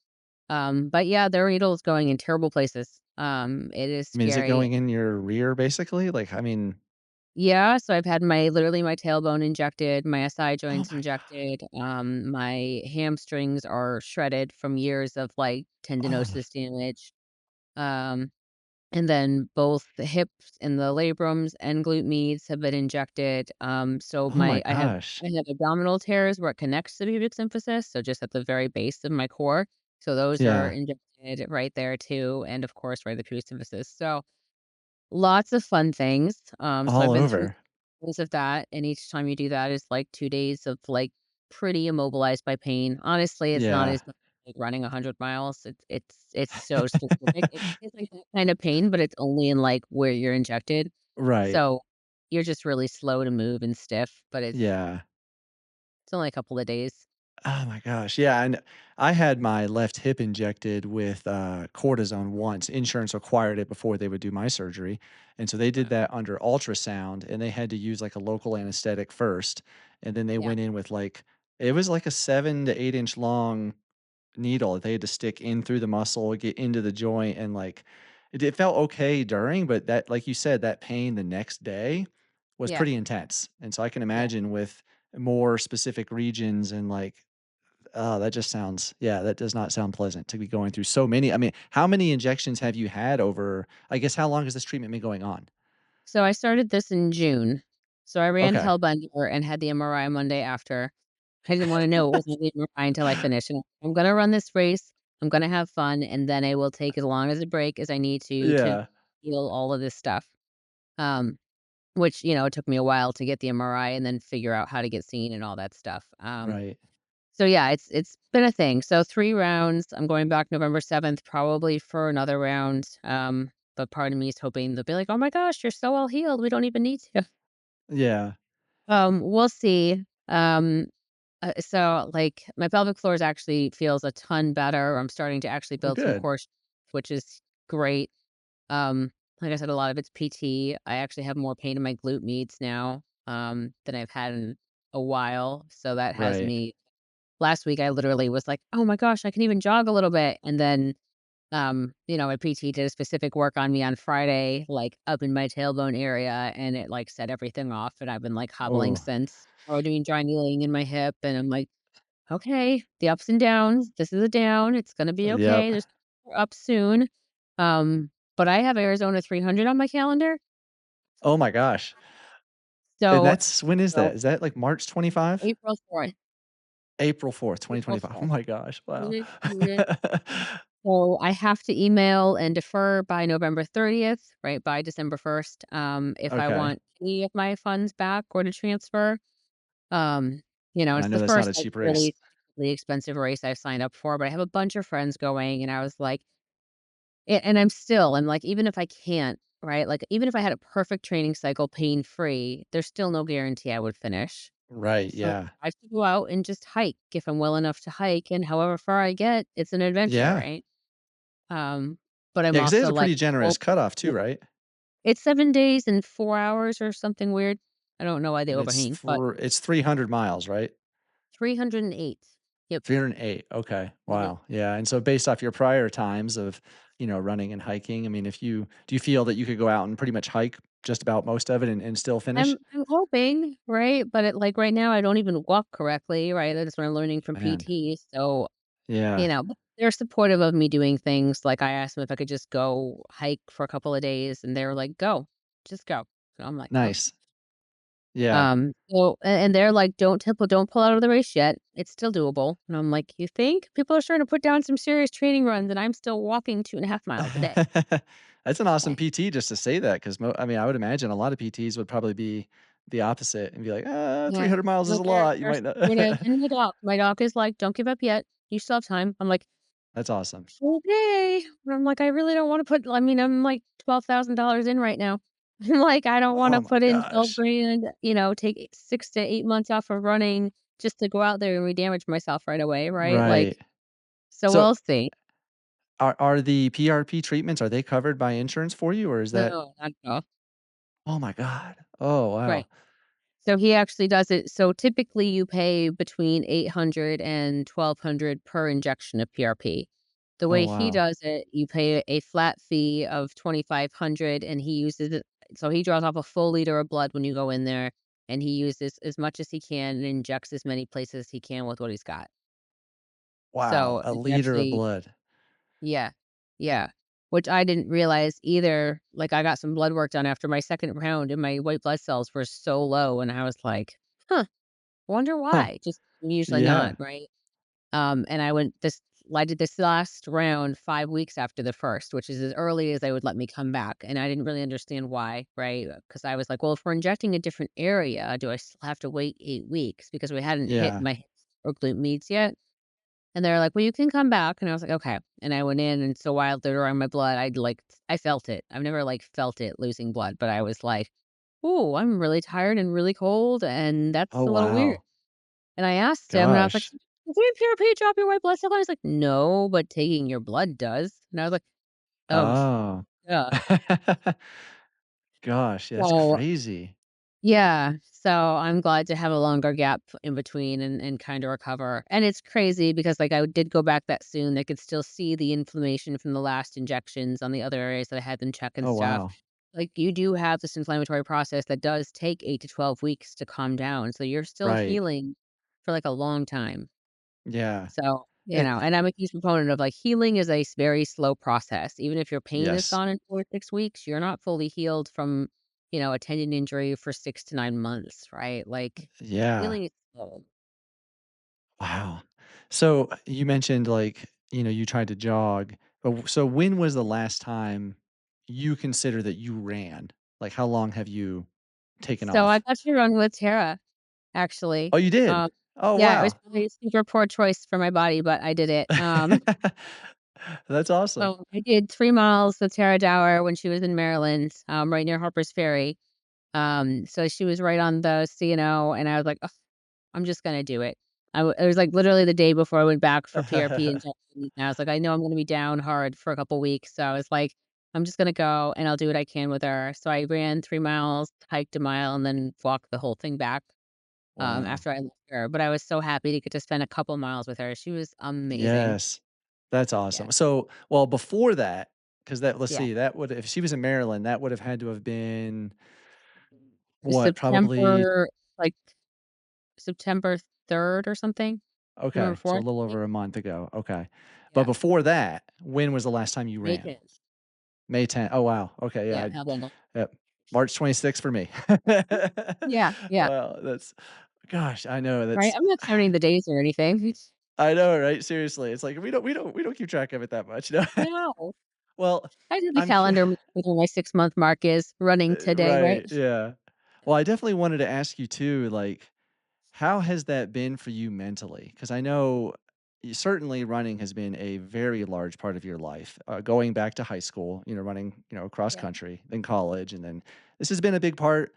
But yeah, their needle's going in terrible places. It is I mean, is it scary. going in your rear basically? Like, I mean Yeah, so I've had literally my tailbone injected, my SI oh joints my god. injected. My hamstrings are shredded from years of like Oh, tendinosis damage. Um, And then both the hips and the labrums and glute medius have been injected. So oh my my gosh. I have abdominal tears where it connects to the pubic symphysis, so just at the very base of my core. So those are Yeah, injected right there too, and of course right at the pubic symphysis. So lots of fun things. So all I've been through over. things of that, and each time you do that is like 2 days of like pretty immobilized by pain. Honestly, it's not Yeah. as much like running 100 miles. It's so specific. It is like that kind of pain, but it's only in like where you're injected. Right. So you're just really slow to move and stiff, but Yeah. it's only a couple of days. Oh my gosh, yeah, and I had my left hip injected with, cortisone once. Insurance required it before they would do my surgery, and so they did Wow. that under ultrasound, and they had to use, like, a local anesthetic first, and then they Yeah, went in with, like it was like a 7 to 8-inch long needle that they had to stick in through the muscle, get into the joint, and, like, it felt okay during, but that like you said, that pain the next day was yeah, pretty intense, and so I can yeah. imagine with more specific regions and, like, oh, that just sounds yeah, that does not sound pleasant to be going through so many. I mean, how many injections have you had over I guess how long has this treatment been going on? So I started this in June. So I ran Okay. Hellbender and had the MRI Monday after. I didn't wanna know it wasn't the MRI until I finished, and I'm gonna run this race, I'm gonna have fun, and then I will take as long as a break as I need to Yeah, heal all of this stuff. Um, which, it took me a while to get the MRI and then figure out how to get seen and all that stuff. right. So yeah, it's been a thing. So 3 rounds, I'm going back November 7th probably for another round, but part of me is hoping they'll be like, "Oh my gosh, you're so well healed, we don't even need to." Yeah. We'll see. So, like, my pelvic floors actually feels a ton better. I'm starting to actually Well, build some good. core which is great. Like I said, a lot of it's PT. I actually have more pain in my glute meats now, than I've had in a while, so that has Right. me last week, I literally was like, "Oh my gosh, I can even jog a little bit." And then, my PT did a specific work on me on Friday, like up in my tailbone area, and it like set everything off. And I've been like hobbling Oh, since, or doing dry needling in my hip. And I'm like, okay, the ups and downs. This is a down. It's gonna be yep. okay. There's more up soon. But I have Arizona 300 on my calendar, Oh my gosh. And so that's when is so that? Is that, like, March 25? April 4th. April 4th, April 2025. Oh 4th. my gosh, wow. So I have to email and defer by November 30th, right, by December 1st, if I Okay. want any of my funds back or to transfer. Um, And I it's know the that's not first, a like, cheap race. really, really expensive race I've signed up for, but I have a bunch of friends going, and I was like and I'm like, even if I can't, right, like, even if I had a perfect training cycle pain-free, there's still no guarantee I would finish. Right, So yeah. I have to go out and just hike if I'm well enough to hike, and however far I get, it's an adventure, Yeah. right? Um, but I'm Yeah, because it is also a like, pretty generous cutoff too, right? it's 7 days and 4 hours or something weird. I don't know why they And overhang, but it's 300 miles, right? 308. Yep. 308, okay, Mhm. wow, yeah, and so based off your prior times of, running and hiking, I mean, if you do you feel that you could go out and pretty much hike just about most of it and still finish? I'm hoping, right? But like right now, I don't even walk correctly, right? That's what I'm learning from Man, PT. So, yeah, but they're supportive of me doing things. Like I asked them if I could just go hike for a couple of days, and they were like, "Go, just go." So I'm like, "Okay." nice, yeah. And they're like, don't pull out of the race yet. It's still doable." And I'm like, "You think?" People are starting to put down some serious training runs, and I'm still walking 2.5 miles a day. That's an awesome Okay. PT just to say that 'cause I mean, I would imagine a lot of PTs would probably be the opposite and be like, Yeah. 300 miles is No, a lot, you they're might not." supportive, and my doc is like, "Don't give up yet. You still have time." I'm like, That's awesome. "Okay." And I'm like, "I really don't wanna put," I mean, I'm like $12,000 in right now. I'm like, "I don't wanna Oh my put in 12 gosh. grand, take 6 to 8 months off of running just to go out there and re-damage myself right away," right? Right. Like, so So we'll see. are the PRP treatments, are they covered by insurance for you, or is that No, not at all. oh my god. Oh, Right. wow. So he actually does it, so typically you pay between 800 and 1,200 per injection of PRP. The Oh, way he wow. does it, you pay a flat fee of 2,500, and he uses it, so he draws off a full liter of blood when you go in there, and he uses as much as he can and injects as many places as he can with what he's got. Wow, So a it's liter of actually, blood. yeah, yeah, which I didn't realize either. Like, I got some blood work done after my 2nd round, and my white blood cells were so low, and I was like, "Huh, wonder Huh. why." Just usually not, Yeah. right? And I did this last round 5 weeks after the first, which is as early as they would let me come back, and I didn't really understand why, right? Because I was like, "Well, if we're injecting a different area, do I still have to wait 8 weeks?" Because we hadn't hit Yeah. my hips or glute meats yet. And they're like, "Well, you can come back." And I was like, "Okay." And I went in, and so while they were on my blood, I felt it. I've never, like, felt it losing blood, but I was like, "Ooh, I'm really tired and really cold, and Oh, that's a little weird." wow. And I asked him, and I was like, Gosh. "Does PRP drop your white blood cell count?" He's like, "No, but taking your blood does." And I was like, "Oh, Oh. yeah." Gosh, yeah, that's So crazy. yeah, so I'm glad to have a longer gap in between and kinda recover, and it's crazy because, like, I did go back that soon. I could still see the inflammation from the last injections on the other areas that I had them check and Oh, stuff. wow. Like, you do have this inflammatory process that does take 8 to 12 weeks to calm down, so you're still Right. healing for, like, a long time. Yeah. So, It and I'm a huge proponent of, like, healing is a very slow process. Even if your pain is yes. gone in 4 to 6 weeks, you're not fully healed from, a tendon injury for 6 to 9 months, right? Like, Yeah. healing is slow. Wow. So, you mentioned, like, you tried to jog, but so when was the last time you consider that you ran? Like, how long have you taken So I off? got to run with Tara, actually. Oh, you did? Um, Oh, yeah, it was wow. probably a super poor choice for my body, but I did it. That's awesome. So I did 3 miles with Tara Dower when she was in Maryland, right near Harper's Ferry. So she was right on the C&O, and I was like, "Ugh, I'm just gonna do it." It was, like, literally the day before I went back for PRP injections, and I was like, "I know I'm gonna be down hard for a couple weeks," so I was like, "I'm just gonna go, and I'll do what I can with her." So I ran 3 miles, hiked a mile, and then walked the whole thing back, Wow. after I left her, but I was so happy to get to spend a couple miles with her. She was amazing. Yes. That's Yeah. awesome. So, well, before that, because that let's Yeah. see, that would if she was in Maryland, that would have had to have been what, probably September, like, September 3rd or something? September okay, so a 4th, little I think? over a month ago, okay. But Yeah. before that, when was the last time you May ran? 10th. May 10th. Oh, wow. Okay, yeah, Yeah, Hellbundle. yep. March 26th for me. Yeah, yeah. Wow, that's gosh, I know, Right? that's I'm not counting the days or anything. I know, right? Seriously, it's like we don't keep track of it that much, you know? No. Well, I do the I'm cu calendar where my 6-month mark is running today, right? right, yeah. Well, I definitely wanted to ask you too, like, how has that been for you mentally? Because I know certainly running has been a very large part of your life. Going back to high school, running, across Yeah. country, then college, and then this has been a big part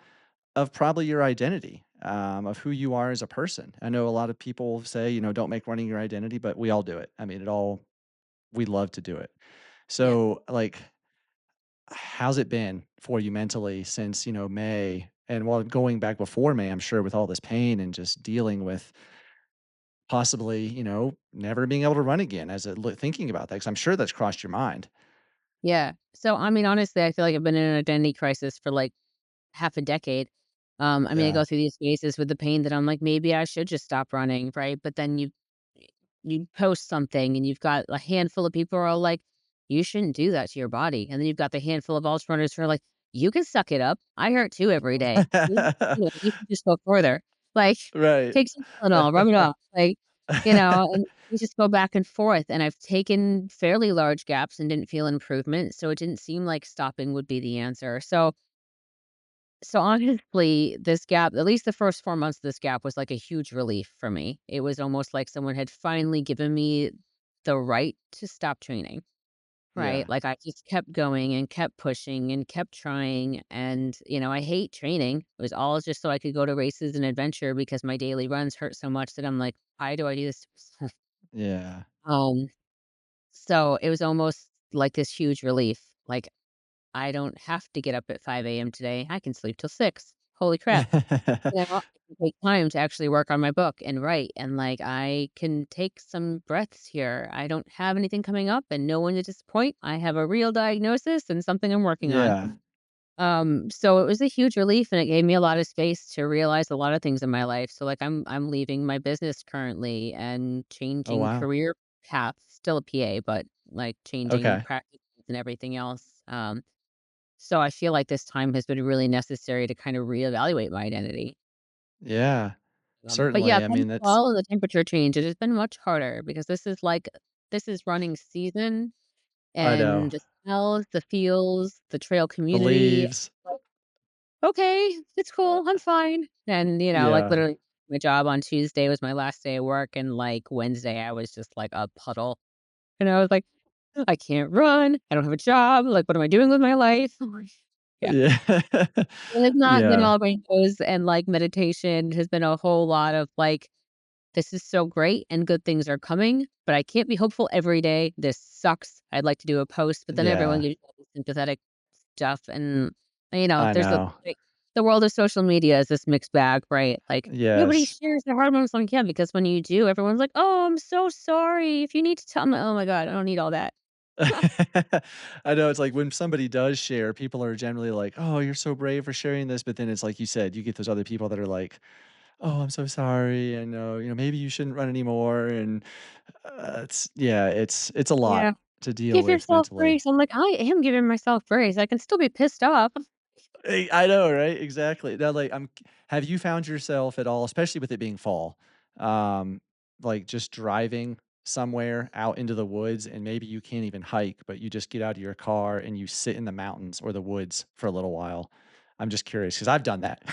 of probably your identity, of who you are as a person. I know a lot of people say, don't make running your identity, but we all do it. I mean, we love to do it. Yeah. So, like, how's it been for you mentally since, May? And while going back before May, I'm sure with all this pain and just dealing with possibly, never being able to run again as thinking about that, because I'm sure that's crossed your mind. Yeah. So, I mean, honestly, I feel like I've been in an identity crisis for, like, half a decade. I mean, I Yeah. go through these phases with the pain that I'm like, "Maybe I should just stop running," right? But then you post something and you've got a handful of people who are all like, "You shouldn't do that to your body." And then you've got the handful of ultra runners who are like, "You can suck it up. I hurt too every day. You should just go further. Like, Right. take some Tylenol, rub it off." Like, and we just go back and forth. And I've taken fairly large gaps and didn't feel improvement. So it didn't seem like stopping would be the answer. So honestly, this gap, at least the first 4 months of this gap was like a huge relief for me. It was almost like someone had finally given me the right to stop training, right? Yeah. Like I just kept going and kept pushing and kept trying. And, I hate training. It was all just so I could go to races and adventure because my daily runs hurt so much that I'm like, why do I do this? To myself? Yeah. um, so it was almost like this huge relief. Like I don't have to get up at 5 a.m. today. I can sleep till 6. Holy crap. I can take time to actually work on my book and write, and, like, I can take some breaths here. I don't have anything coming up and no one to disappoint. I have a real diagnosis and something I'm working on. Yeah. So it was a huge relief, and it gave me a lot of space to realize a lot of things in my life. So, like, I'm leaving my business currently and Oh, changing wow. career paths, still a PA, but, like, changing Okay. practice and everything else. So I feel like this time has been really necessary to kind of reevaluate my identity. Yeah. But yeah, Certainly. I come mean, that's fall and the temperature change, it has been much harder because this is running season I know. and the smells, the feels, the trail The community. leaves. Like, okay, it's cool. I'm fine. And, like Yeah. literally my job on Tuesday was my last day of work. And like Wednesday, I was just like a puddle. And I was like, I can't run. I don't have a job. Like, what am I doing with my life? Yeah. Yeah. It has not been Yeah. all rainbows and, like, meditation. It has been a whole lot of, like, "This is so great and good things are coming, but I can't be hopeful every day. This sucks. I'd like to do a post," but then everyone Yeah. gives you all this sympathetic stuff and, I there's a know. like, the world of social media is this mixed bag, right? Like, nobody Yes. shares their hard moments on cam because when you do, everyone's like, "Oh, I'm so sorry. If you need to tell me," oh my god, I don't need all that. I know it's like when somebody does share, people are generally like, "Oh, you're so brave for sharing this," but then it's like you said, you get those other people that are like, "Oh, I'm so sorry. I know, maybe you shouldn't run anymore." And it's a lot Yeah. to deal Give with yourself mentally. grace. I'm like, I am giving myself grace. I can still be pissed off. I know, right? Exactly. Now, like, have you found yourself at all, especially with it being fall, um, like just driving somewhere out into the woods and maybe you can't even hike, but you just get out of your car and you sit in the mountains or the woods for a little while? I'm just curious because I've done that.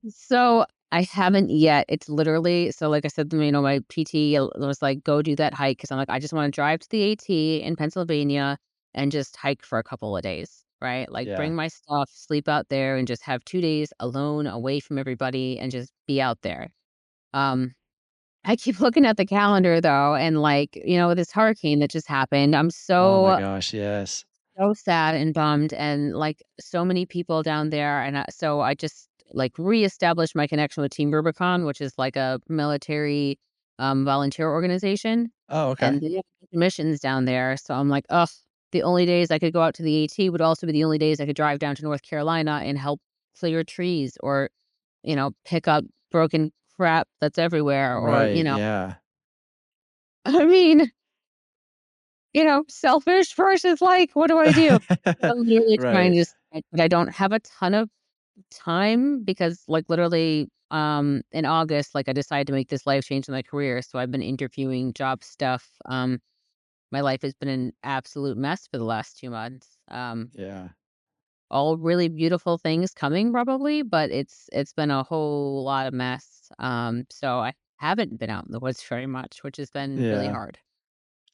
So, I haven't yet. It's literally so like I said, my PT was like, "Go do that hike," because 'cause I'm like, "I just wanna drive to the AT in Pennsylvania and just hike for a couple of days," right? Like, Yeah. bring my stuff, sleep out there, and just have 2 days alone, away from everybody, and just be out there. Um, I keep looking at the calendar, though, and, like, this hurricane that just happened, I'm Oh my so gosh, yes. so sad and bummed and, like, so many people down there, and, so I just, like, reestablished my connection with Team Rubicon, which is like a military, volunteer organization, Oh, okay. and they have missions down there, so I'm like, "Ugh, the only days I could go out to the AT would also be the only days I could drive down to North Carolina and help clear trees or, pick up broken crap that's everywhere," or, Right, yeah. I mean, selfish versus, like, what do I do? I'm literally trying Right. to just but I don't have a ton of time because, like, literally, in August, like, I decided to make this life change in my career, so I've been interviewing job stuff. My life has been an absolute mess for the last 2 months. Yeah. All really beautiful things coming probably, but it's been a whole lot of mess. So I haven't been out in the woods very much, which has been really Yeah. hard.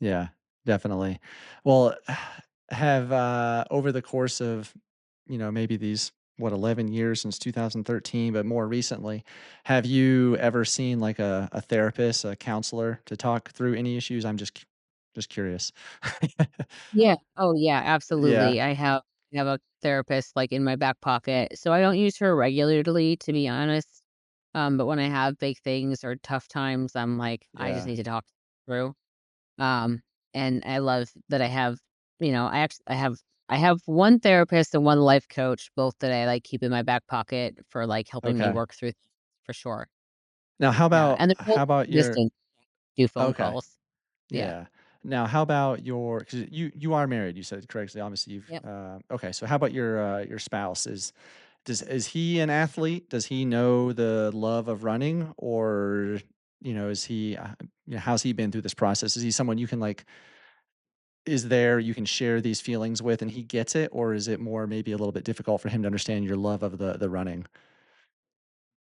Yeah, definitely. Well, have, over the course of, maybe these, what, 11 years since 2013, but more recently, have you ever seen like a therapist, a counselor to talk through any issues? I'm just curious. Yeah. Oh, yeah, Yeah. absolutely. I have a therapist, like, in my back pocket, so I don't use her regularly, to be honest, but when I have big things or tough times, I'm like, I just Yeah. need to talk through, um, and I love that I have I have 1 therapist and 1 life coach, both that I, like, keep in my back pocket for, like, helping me Okay. work through for sure. Now, Yeah, and they're both how about your distant, do phone okay. calls. Yeah. Yeah. Now, how about your? Because you are married, you said correctly. Obviously, you've Yep. okay. So, how about your spouse? Is he an athlete? Does he know the love of running, or is he? How's he been through this process? Is he someone you can like? Is there you can share these feelings with, and he gets it, or is it more maybe a little bit difficult for him to understand your love of the running?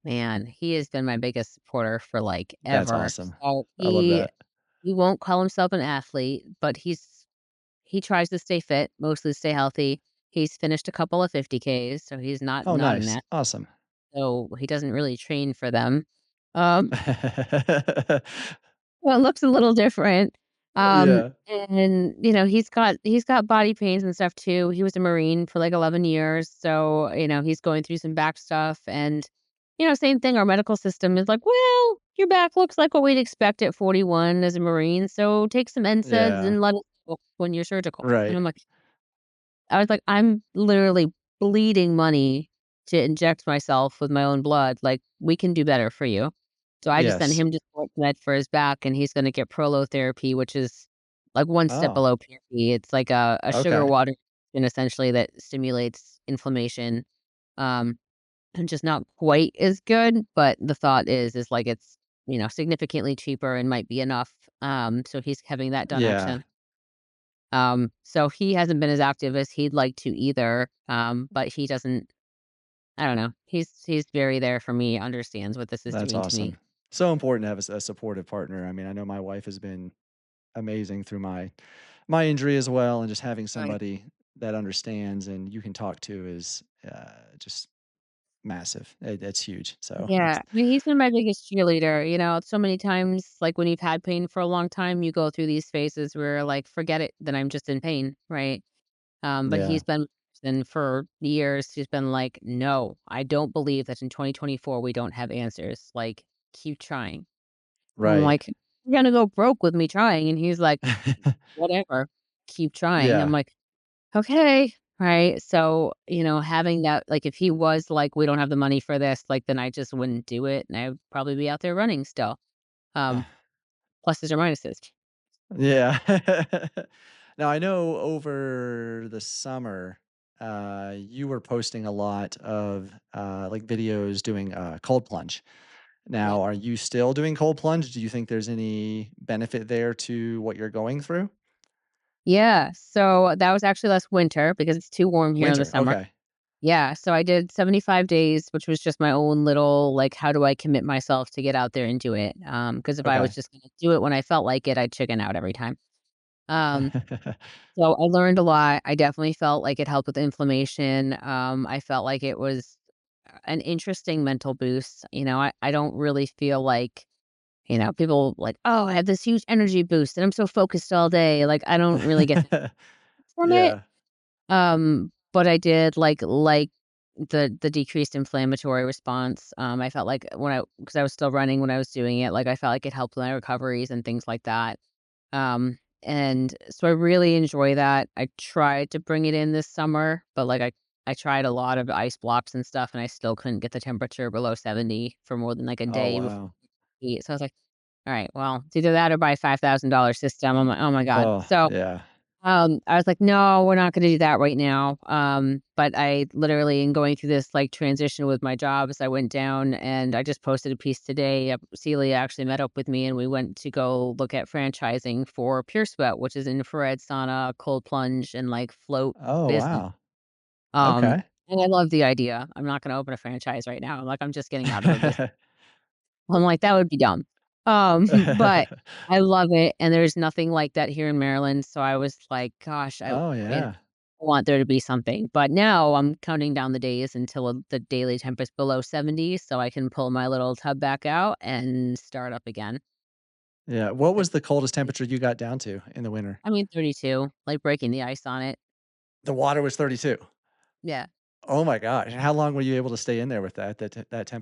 Man, he has been my biggest supporter for, like, That's ever. awesome. So I love he that. he won't call himself an athlete, but he tries to stay fit, mostly stay healthy. He's finished a couple of 50Ks, so he's Oh, not an nice. athlete, Awesome. so he doesn't really train for them. Um, well, it looks a little different. Yeah. And, he's got body pains and stuff too. He was a Marine for, like, 11 years, so, he's going through some back stuff and, same thing, our medical system is like, "Well, your back looks like what we'd expect at 41 as a Marine, so take some NSAIDs Yeah. and let it go when you're surgical." And Right. I'm like I was like, "I'm literally bleeding money to inject myself with my own blood, like, we can do better for you." So I just sent Yes. him to sports med for his back, and he's gonna get prolotherapy, which is, like, 1 step Oh, below PRP. It's like a sugar okay. water and essentially that stimulates inflammation, um, and just not quite as good, but the thought is like it's, significantly cheaper and might be enough, so he's having that done Yeah, actually. So he hasn't been as active as he'd like to either, but he doesn't I don't know. He's very there for me, understands what this is that's doing to me. awesome. So important to have a supportive partner. I mean, I know my wife has been amazing through my injury as well, and just having Right. somebody that understands and you can talk to is just massive. It's huge. So Yeah, it's I mean, he's been my biggest cheerleader, so many times, like, when you've had pain for a long time, you go through these phases where, like, forget it, that I'm just in pain, right? But yeah, he's been and for years, he's been like, "No, I don't believe that in 2024 we don't have answers, like, keep trying." I'm right. like, "You're gonna go broke with me trying," and he's like, "Whatever, keep trying." I'm Yeah. like, "Okay." Right? So, having that like, if he was like, "We don't have the money for this," like, then I just wouldn't do it, and I would probably be out there running still. Um, Pluses or minuses. Yeah. Now I know over the summer, you were posting a lot of like videos doing cold plunge. Now, Yep. are you still doing cold plunge? Do you think there's any benefit there to what you're going through? Yeah, so that was actually last winter because it's too warm here in the Winter. summer. Okay. Yeah, so I did 75 days, which was just my own little, like, how do I commit myself to get out there and do it? Because if I was Okay. just gonna do it when I felt like it, I'd chicken out every time. Um, so I learned a lot. I definitely felt like it helped with inflammation. I felt like it was an interesting mental boost. I don't really feel like, people like, oh, I have this huge energy boost and I'm so focused all day. Like, I don't really get that from it. Yeah. But I did like the decreased inflammatory response. I felt like because I was still running when I was doing it, like I felt like it helped my recoveries and things like that. And so I really enjoy that. I tried to bring it in this summer, but like I tried a lot of ice blocks and stuff, and I still couldn't get the temperature below 70 for more than like a Oh day before wow. I eat. So I was like, all right, well, it's either that or buy $5,000 system. I'm like, oh my god. Oh So yeah. I was like, "No, we're not gonna do that right now." But I literally in going through this, like, transition with my jobs, I went down and I just posted a piece today. Celia actually met up with me, and we went to go look at franchising for Pure Sweat, which is infrared sauna, cold plunge, and, like, float Oh business. wow. Um, Okay. and I love the idea. I'm not gonna open a franchise right now. I'm just getting out of a business. I'm like, "That would be dumb." But I love it, and there's nothing like that here in Maryland, so I was like, "Gosh, Oh yeah. want there to be something." But now I'm counting down the days until the daily temp is below 70 so I can pull my little tub back out and start up again. Yeah. What Like, was the coldest temperature you got down to in the winter? I mean, 32, like, breaking the ice on it. The water was 32. Yeah. Oh my gosh. How long were you able to stay in there with that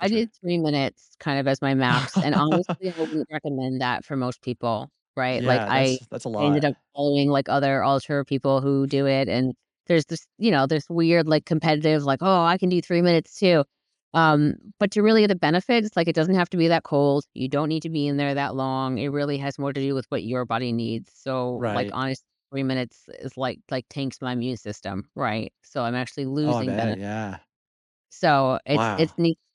I temperature? did 3 minutes kind of as my max, and honestly, I wouldn't recommend that for most people, right? Like, Yeah, I that's a ended lot. up following, like, other ultra people who do it, and there's this weird, like, competitive, like, "Oh, I can do 3 minutes too." But to really get the benefits, like, it doesn't have to be that cold, you don't need to be in there that long, it really has more to do with what your body needs, so, like, Right. honestly, 3 minutes is like tanks my immune system, right? So I'm actually Oh, I losing bet. benefit. Yeah. So, Wow.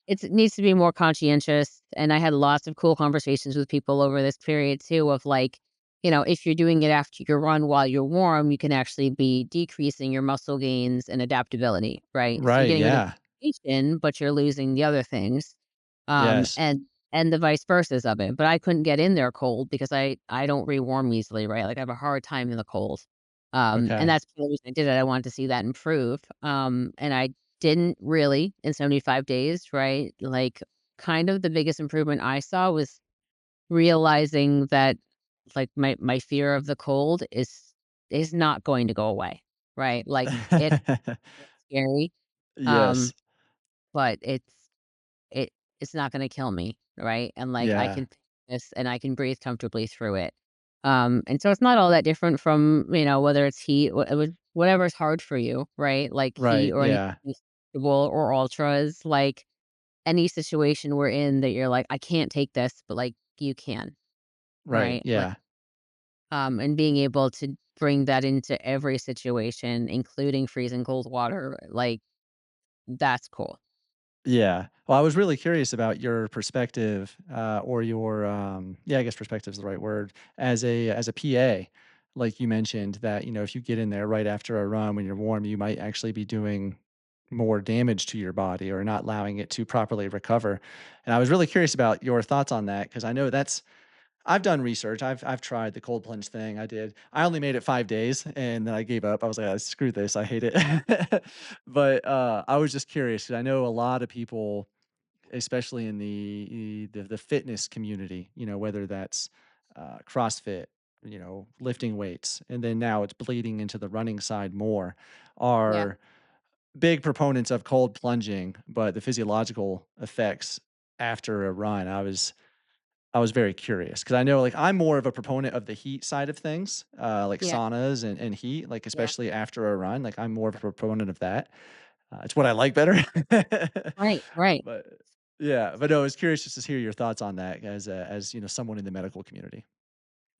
it needs to be more conscientious, and I had lots of cool conversations with people over this period too of, like, if you're doing it after your run while you're warm, you can actually be decreasing your muscle gains and adaptability, right? So you're Right. getting rid of Yeah. inflammation, but you're losing the other things, um, Yes. and and the vice versas of it, but I couldn't get in there cold because I don't rewarm easily, right? Like, I have a hard time in the cold, and Okay. that's the reason I did it. I wanted to see that improve, and I didn't really in 75 days, right? Like, kind of the biggest improvement I saw was realizing that, like, my fear of the cold is not going to go away, right? Like, it's scary, um, Yes. but it it's not gonna kill me, right? And, like, I Yeah. can take this and I can breathe comfortably through it. And so it's not all that different from, whether it's heat, whatever's hard for you, right? Like heat Right. or anything Yeah. comfortable or ultras, like any situation we're in that you're like, I can't take this, but like you can, Right. right? Like, Yeah. and being able to bring that into every situation, including freezing cold water, like that's cool. Yeah. Well, I was really curious about your perspective, or your, yeah, I guess perspective is the right word, as a PA. Like you mentioned that, if you get in there right after a run when you're warm, you might actually be doing more damage to your body or not allowing it to properly recover. And I was really curious about your thoughts on that because I know that's I've done research. I've tried the cold plunge thing. I did. I only made it 5 days and then I gave up. I was like, "Ah, screw this. I hate it." But, I was just curious 'cause I know a lot of people, especially in the fitness community, whether that's, CrossFit, lifting weights, and then now it's bleeding into the running side more, Yeah. are big proponents of cold plunging, but the physiological effects after a run, I was very curious because I know, like, I'm more of a proponent of the heat side of things, like Yeah. saunas and heat, like, Yeah. especially after a run, like, I'm more of a proponent of that. It's what I like better. Right. Right. But yeah, but no, I was curious just to hear your thoughts on that as, someone in the medical community.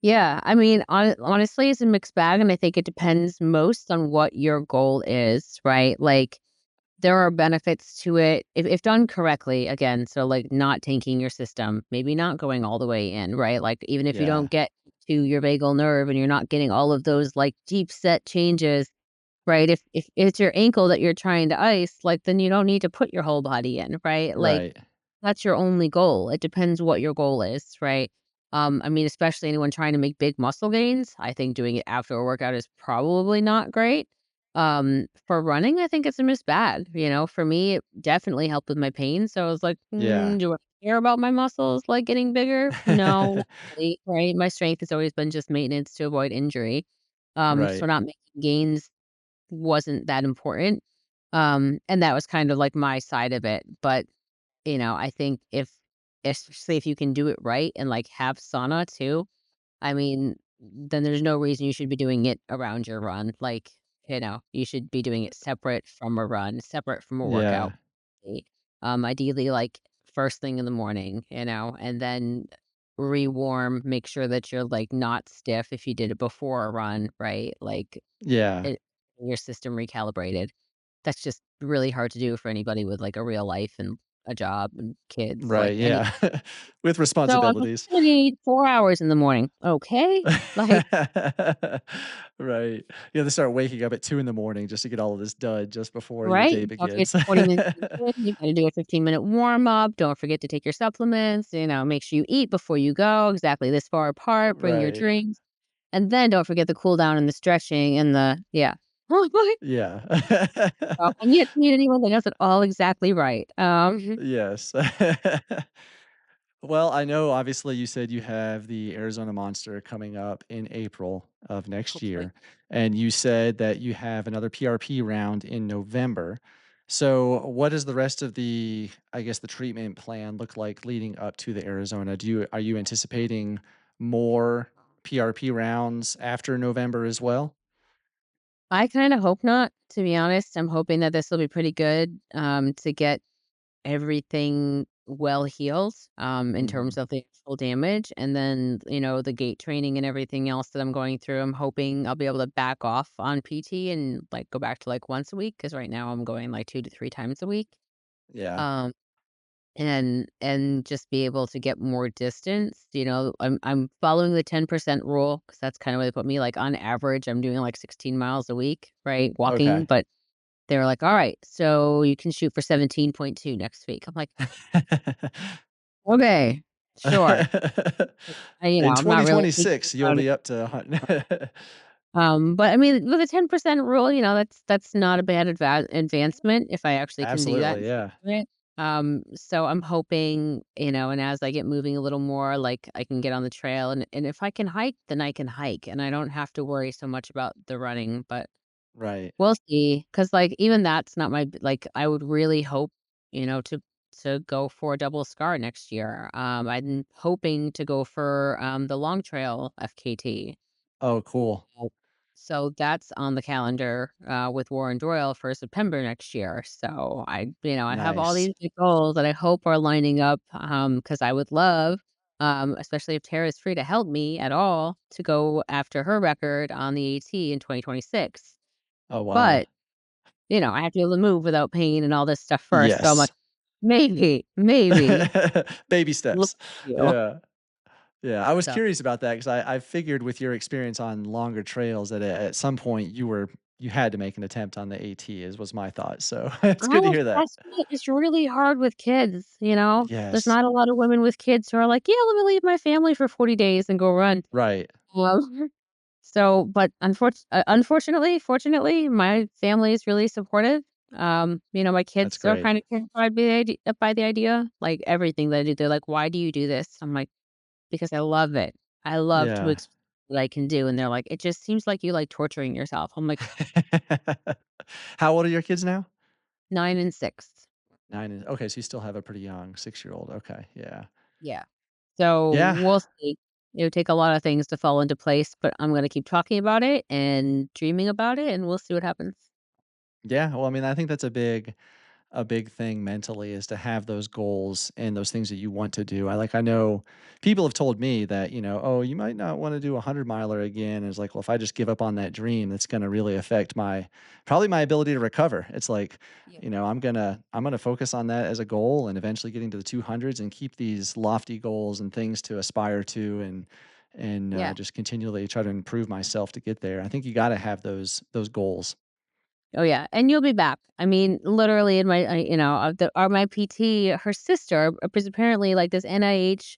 Yeah, I mean, honestly, it's a mixed bag, and I think it depends most on what your goal is, right? Like, there are benefits to it if done correctly, again, so, like, not tanking your system, maybe not going all the way in, right? Like, even if you Yeah, don't get to your vagal nerve and you're not getting all of those, like, deep set changes, right? If it's your ankle that you're trying to ice, like, then you don't need to put your whole body in, right? Like, right. that's your only goal. It depends what your goal is, right? I mean, especially anyone trying to make big muscle gains, I think doing it after a workout is probably not great. For running, I think it's a mixed bag. For me, it definitely helped with my pain. So I was like, Yeah. do I care about my muscles like getting bigger? No, not really, right? My strength has always been just maintenance to avoid injury. So Right. not making gains wasn't that important. And that was kind of like my side of it. But I think if especially if you can do it right and, like, have sauna too, I mean, then there's no reason you should be doing it around your run, like, you should be doing it separate from a run, separate from a workout. Yeah. eh, Ideally, like, first thing in the morning, and then rewarm, make sure that you're, like, not stiff if you did it before a run, right? Like, Yeah. it your system recalibrated. That's just really hard to do for anybody with, like, a real life and a job and kids, like, Right, any yeah. With "So, I'm responsibilities. gonna need 4 hours in the morning." "Okay." Like, Right. You have to start waking up at 2 in the morning just to get all of this done just before your right? day Don't forget begins. 20 minutes in the gym, you gotta do a 15-minute warm up, don't forget to take your supplements, make sure you eat before you go, exactly this far apart, bring your Right. drinks, and then don't forget the cool down and the stretching and the yeah. Yeah. And yet meet anyone that does it all exactly right. Yes. Well, I know obviously you said you have the Arizona Monster coming up in April of next Hopefully. year, and you said that you have another PRP round in November. So, what does the rest of I guess, the treatment plan look like leading up to the Arizona? Are you anticipating more PRP rounds after November as well? I kinda hope not, to be honest. I'm hoping that this will be pretty good, to get everything well healed, in terms Mhm. of the actual damage, and then, the gait training and everything else that I'm going through, I'm hoping I'll be able to back off on PT and, like, go back to, like, once a week because right now I'm going, like, 2 to 3 times a week, Yeah. um, and just be able to get more distance, I'm following the 10% rule because that's kinda where they put me, like, on average, I'm doing, like, 16 miles a week, right, walking, Okay. but they were like, "Alright, so you can shoot for 17.2 next week." I'm like, "Okay, sure." In I'm not really thinking 2026, you'll about it. be up to a hun But I mean, with a 10% rule, that's not a bad advancement if I actually can do that Absolutely, and stick yeah. to it. So I'm hoping, and as I get moving a little more, like I can get on the trail and if I can hike, then I can hike and I don't have to worry so much about the running, but Right. we'll see. Cause like even that's not my like I would really hope, to go for a double scar next year. I'm hoping to go for the long trail FKT. Oh, cool. Oh, so that's on the calendar, with Warren Doyle for September next year. So I have all Nice. these big goals that I hope are lining up, because I would love, especially if Tara's free to help me at all, to go after her record on the AT in 2026. Oh, wow. But, I have to be able to move without pain and all this stuff first. So I'm like, Yes. maybe, Baby look steps. at you. Yeah. Yeah, I was So curious about that because I figured with your experience on longer trails that at some point you were you had to make an attempt on the AT is was my thought, so it's good to Oh, hear that. that's it. It's really hard with kids, you know? There's Yes. not a lot of women with kids who are like, "Yeah, let me leave my family for 40 days and go run." Right. Well, so, but unfortunately, fortunately, my family is really supportive. My That's kids are great. kind of terrified by the idea. Like everything that I do, they're like, "Why do you do this?" I'm like, "Because I love it. I love to Yeah. explore what I can do." And they're like, "It just seems like you like torturing yourself." I'm like, How old are your kids now? 9 and 6. 9 and okay, so you still have a pretty young six-year-old, okay, yeah. Yeah. So Yeah. we'll see. It would take a lot of things to fall into place, but I'm gonna keep talking about it and dreaming about it, and we'll see what happens. Yeah, well, I mean, I think that's a big thing mentally is to have those goals and those things that you want to do. I know people have told me that, "Oh, you might not wanna do a 100 miler again." And it's like, well, if I just give up on that dream, that's gonna really affect probably my ability to recover. It's like, Yeah. I'm gonna focus on that as a goal and eventually getting to the 200s and keep these lofty goals and things to aspire to and Yeah. just continually try to improve myself to get there. I think you gotta have those goals. Oh, yeah, and you'll be back. I mean, literally in my my PT, her sister is apparently like this NIH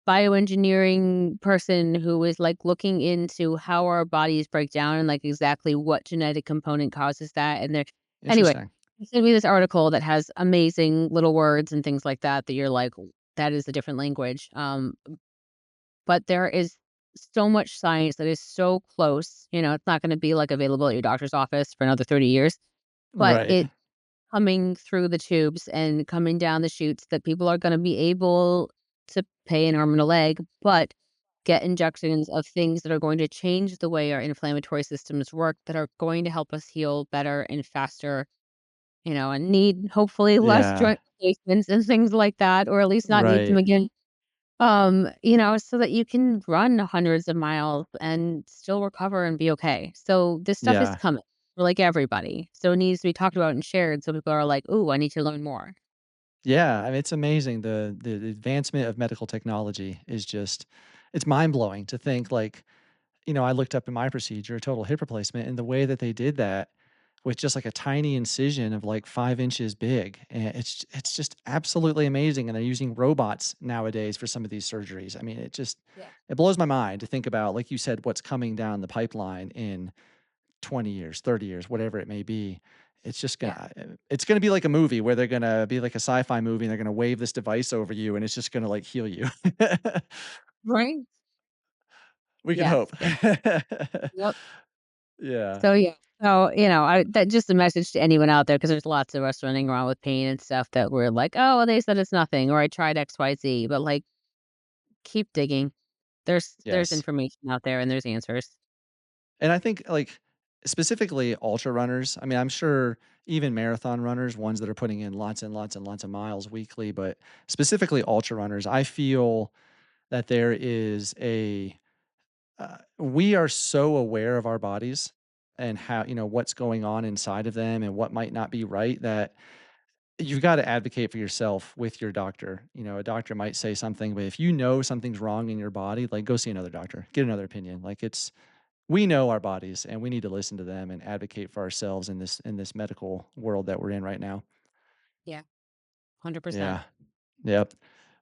bioengineering person who is like looking into how our bodies break down and like exactly what genetic component causes that. And there, anyway, Interesting. she sent me this article that has amazing little words and things like that that you're like, that is a different language. But there is so much science that is so close. It's not going to be like available at your doctor's office for another 30 years, but Right. it coming through the tubes and coming down the chutes that people are gonna be able to pay an arm and a leg, but get injections of things that are going to change the way our inflammatory systems work, that are going to help us heal better and faster, and need hopefully less Yeah. joint replacements and things like that, or at least not need them Right. again. So that you can run hundreds of miles and still recover and be okay. So this stuff is Yeah. coming for like everybody. So it needs to be talked about and shared so people are like, "Ooh, I need to learn more." Yeah, I mean, it's amazing. The advancement of medical technology is just it's mind-blowing to think like, I looked up in my procedure, total hip replacement, and the way that they did that with just like a tiny incision of like 5 inches big. And it's just absolutely amazing. And they're using robots nowadays for some of these surgeries. I mean, Yeah. it blows my mind to think about, like you said, what's coming down the pipeline in 20 years, 30 years, whatever it may be. Yeah. It's gonna be like a movie where they're gonna be like a sci-fi movie and they're gonna wave this device over you and it's just gonna like heal you. Right? We can Yes. hope. Yeah. Yep. Yeah. So yeah. So, that just a message to anyone out there because there's lots of us running around with pain and stuff that we're like, "Oh, well, they said it's nothing," or "I tried XYZ," but like keep digging. There's Yes. information out there and there's answers. And I think like specifically ultra runners, I mean, I'm sure even marathon runners, ones that are putting in lots and lots and lots of miles weekly, but specifically ultra runners, I feel that there is we are so aware of our bodies and how, what's going on inside of them and what might not be right that you've got to advocate for yourself with your doctor. A doctor might say something, but if you know something's wrong in your body, like go see another doctor, get another opinion. Like we know our bodies and we need to listen to them and advocate for ourselves in this medical world that we're in right now. Yeah. 100%. Yeah. Yep.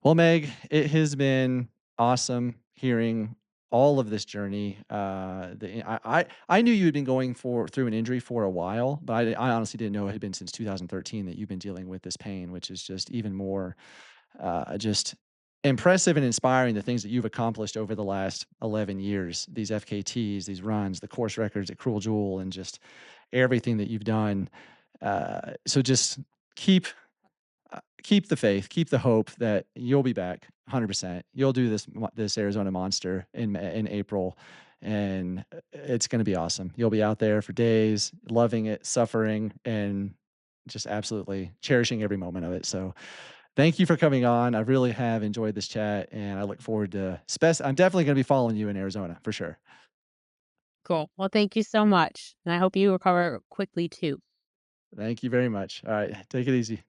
Well, Meg, it has been awesome hearing all of this journey. I knew you had been going through an injury for a while, but I honestly didn't know it had been since 2013 that you've been dealing with this pain, which is just even more just impressive and inspiring. The things that you've accomplished over the last 11 years, these FKTs, these runs, the course records at Cruel Jewel, and just everything that you've done. So just keep keep the faith, keep the hope that you'll be back 100%. You'll do this Arizona Monster in April, and it's going to be awesome. You'll be out there for days, loving it, suffering, and just absolutely cherishing every moment of it. So, thank you for coming on. I really have enjoyed this chat, and I look forward to. I'm definitely going to be following you in Arizona for sure. Cool. Well, thank you so much, and I hope you recover quickly too. Thank you very much. All right, take it easy.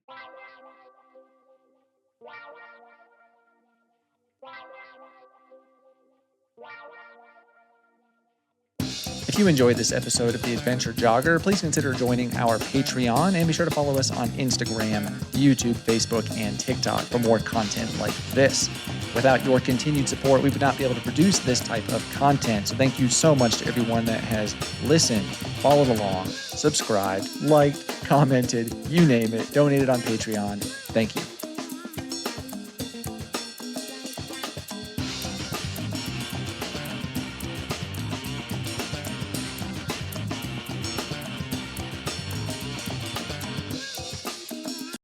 If If you enjoyed this episode of The Adventure Jogger, please consider joining our Patreon and be sure to follow us on Instagram, YouTube, Facebook, and TikTok for more content like this. Without your continued support, we would not be able to produce this type of content. So thank you so much to everyone that has listened, followed along, subscribed, liked, commented, you name it, donated on Patreon. Thank you.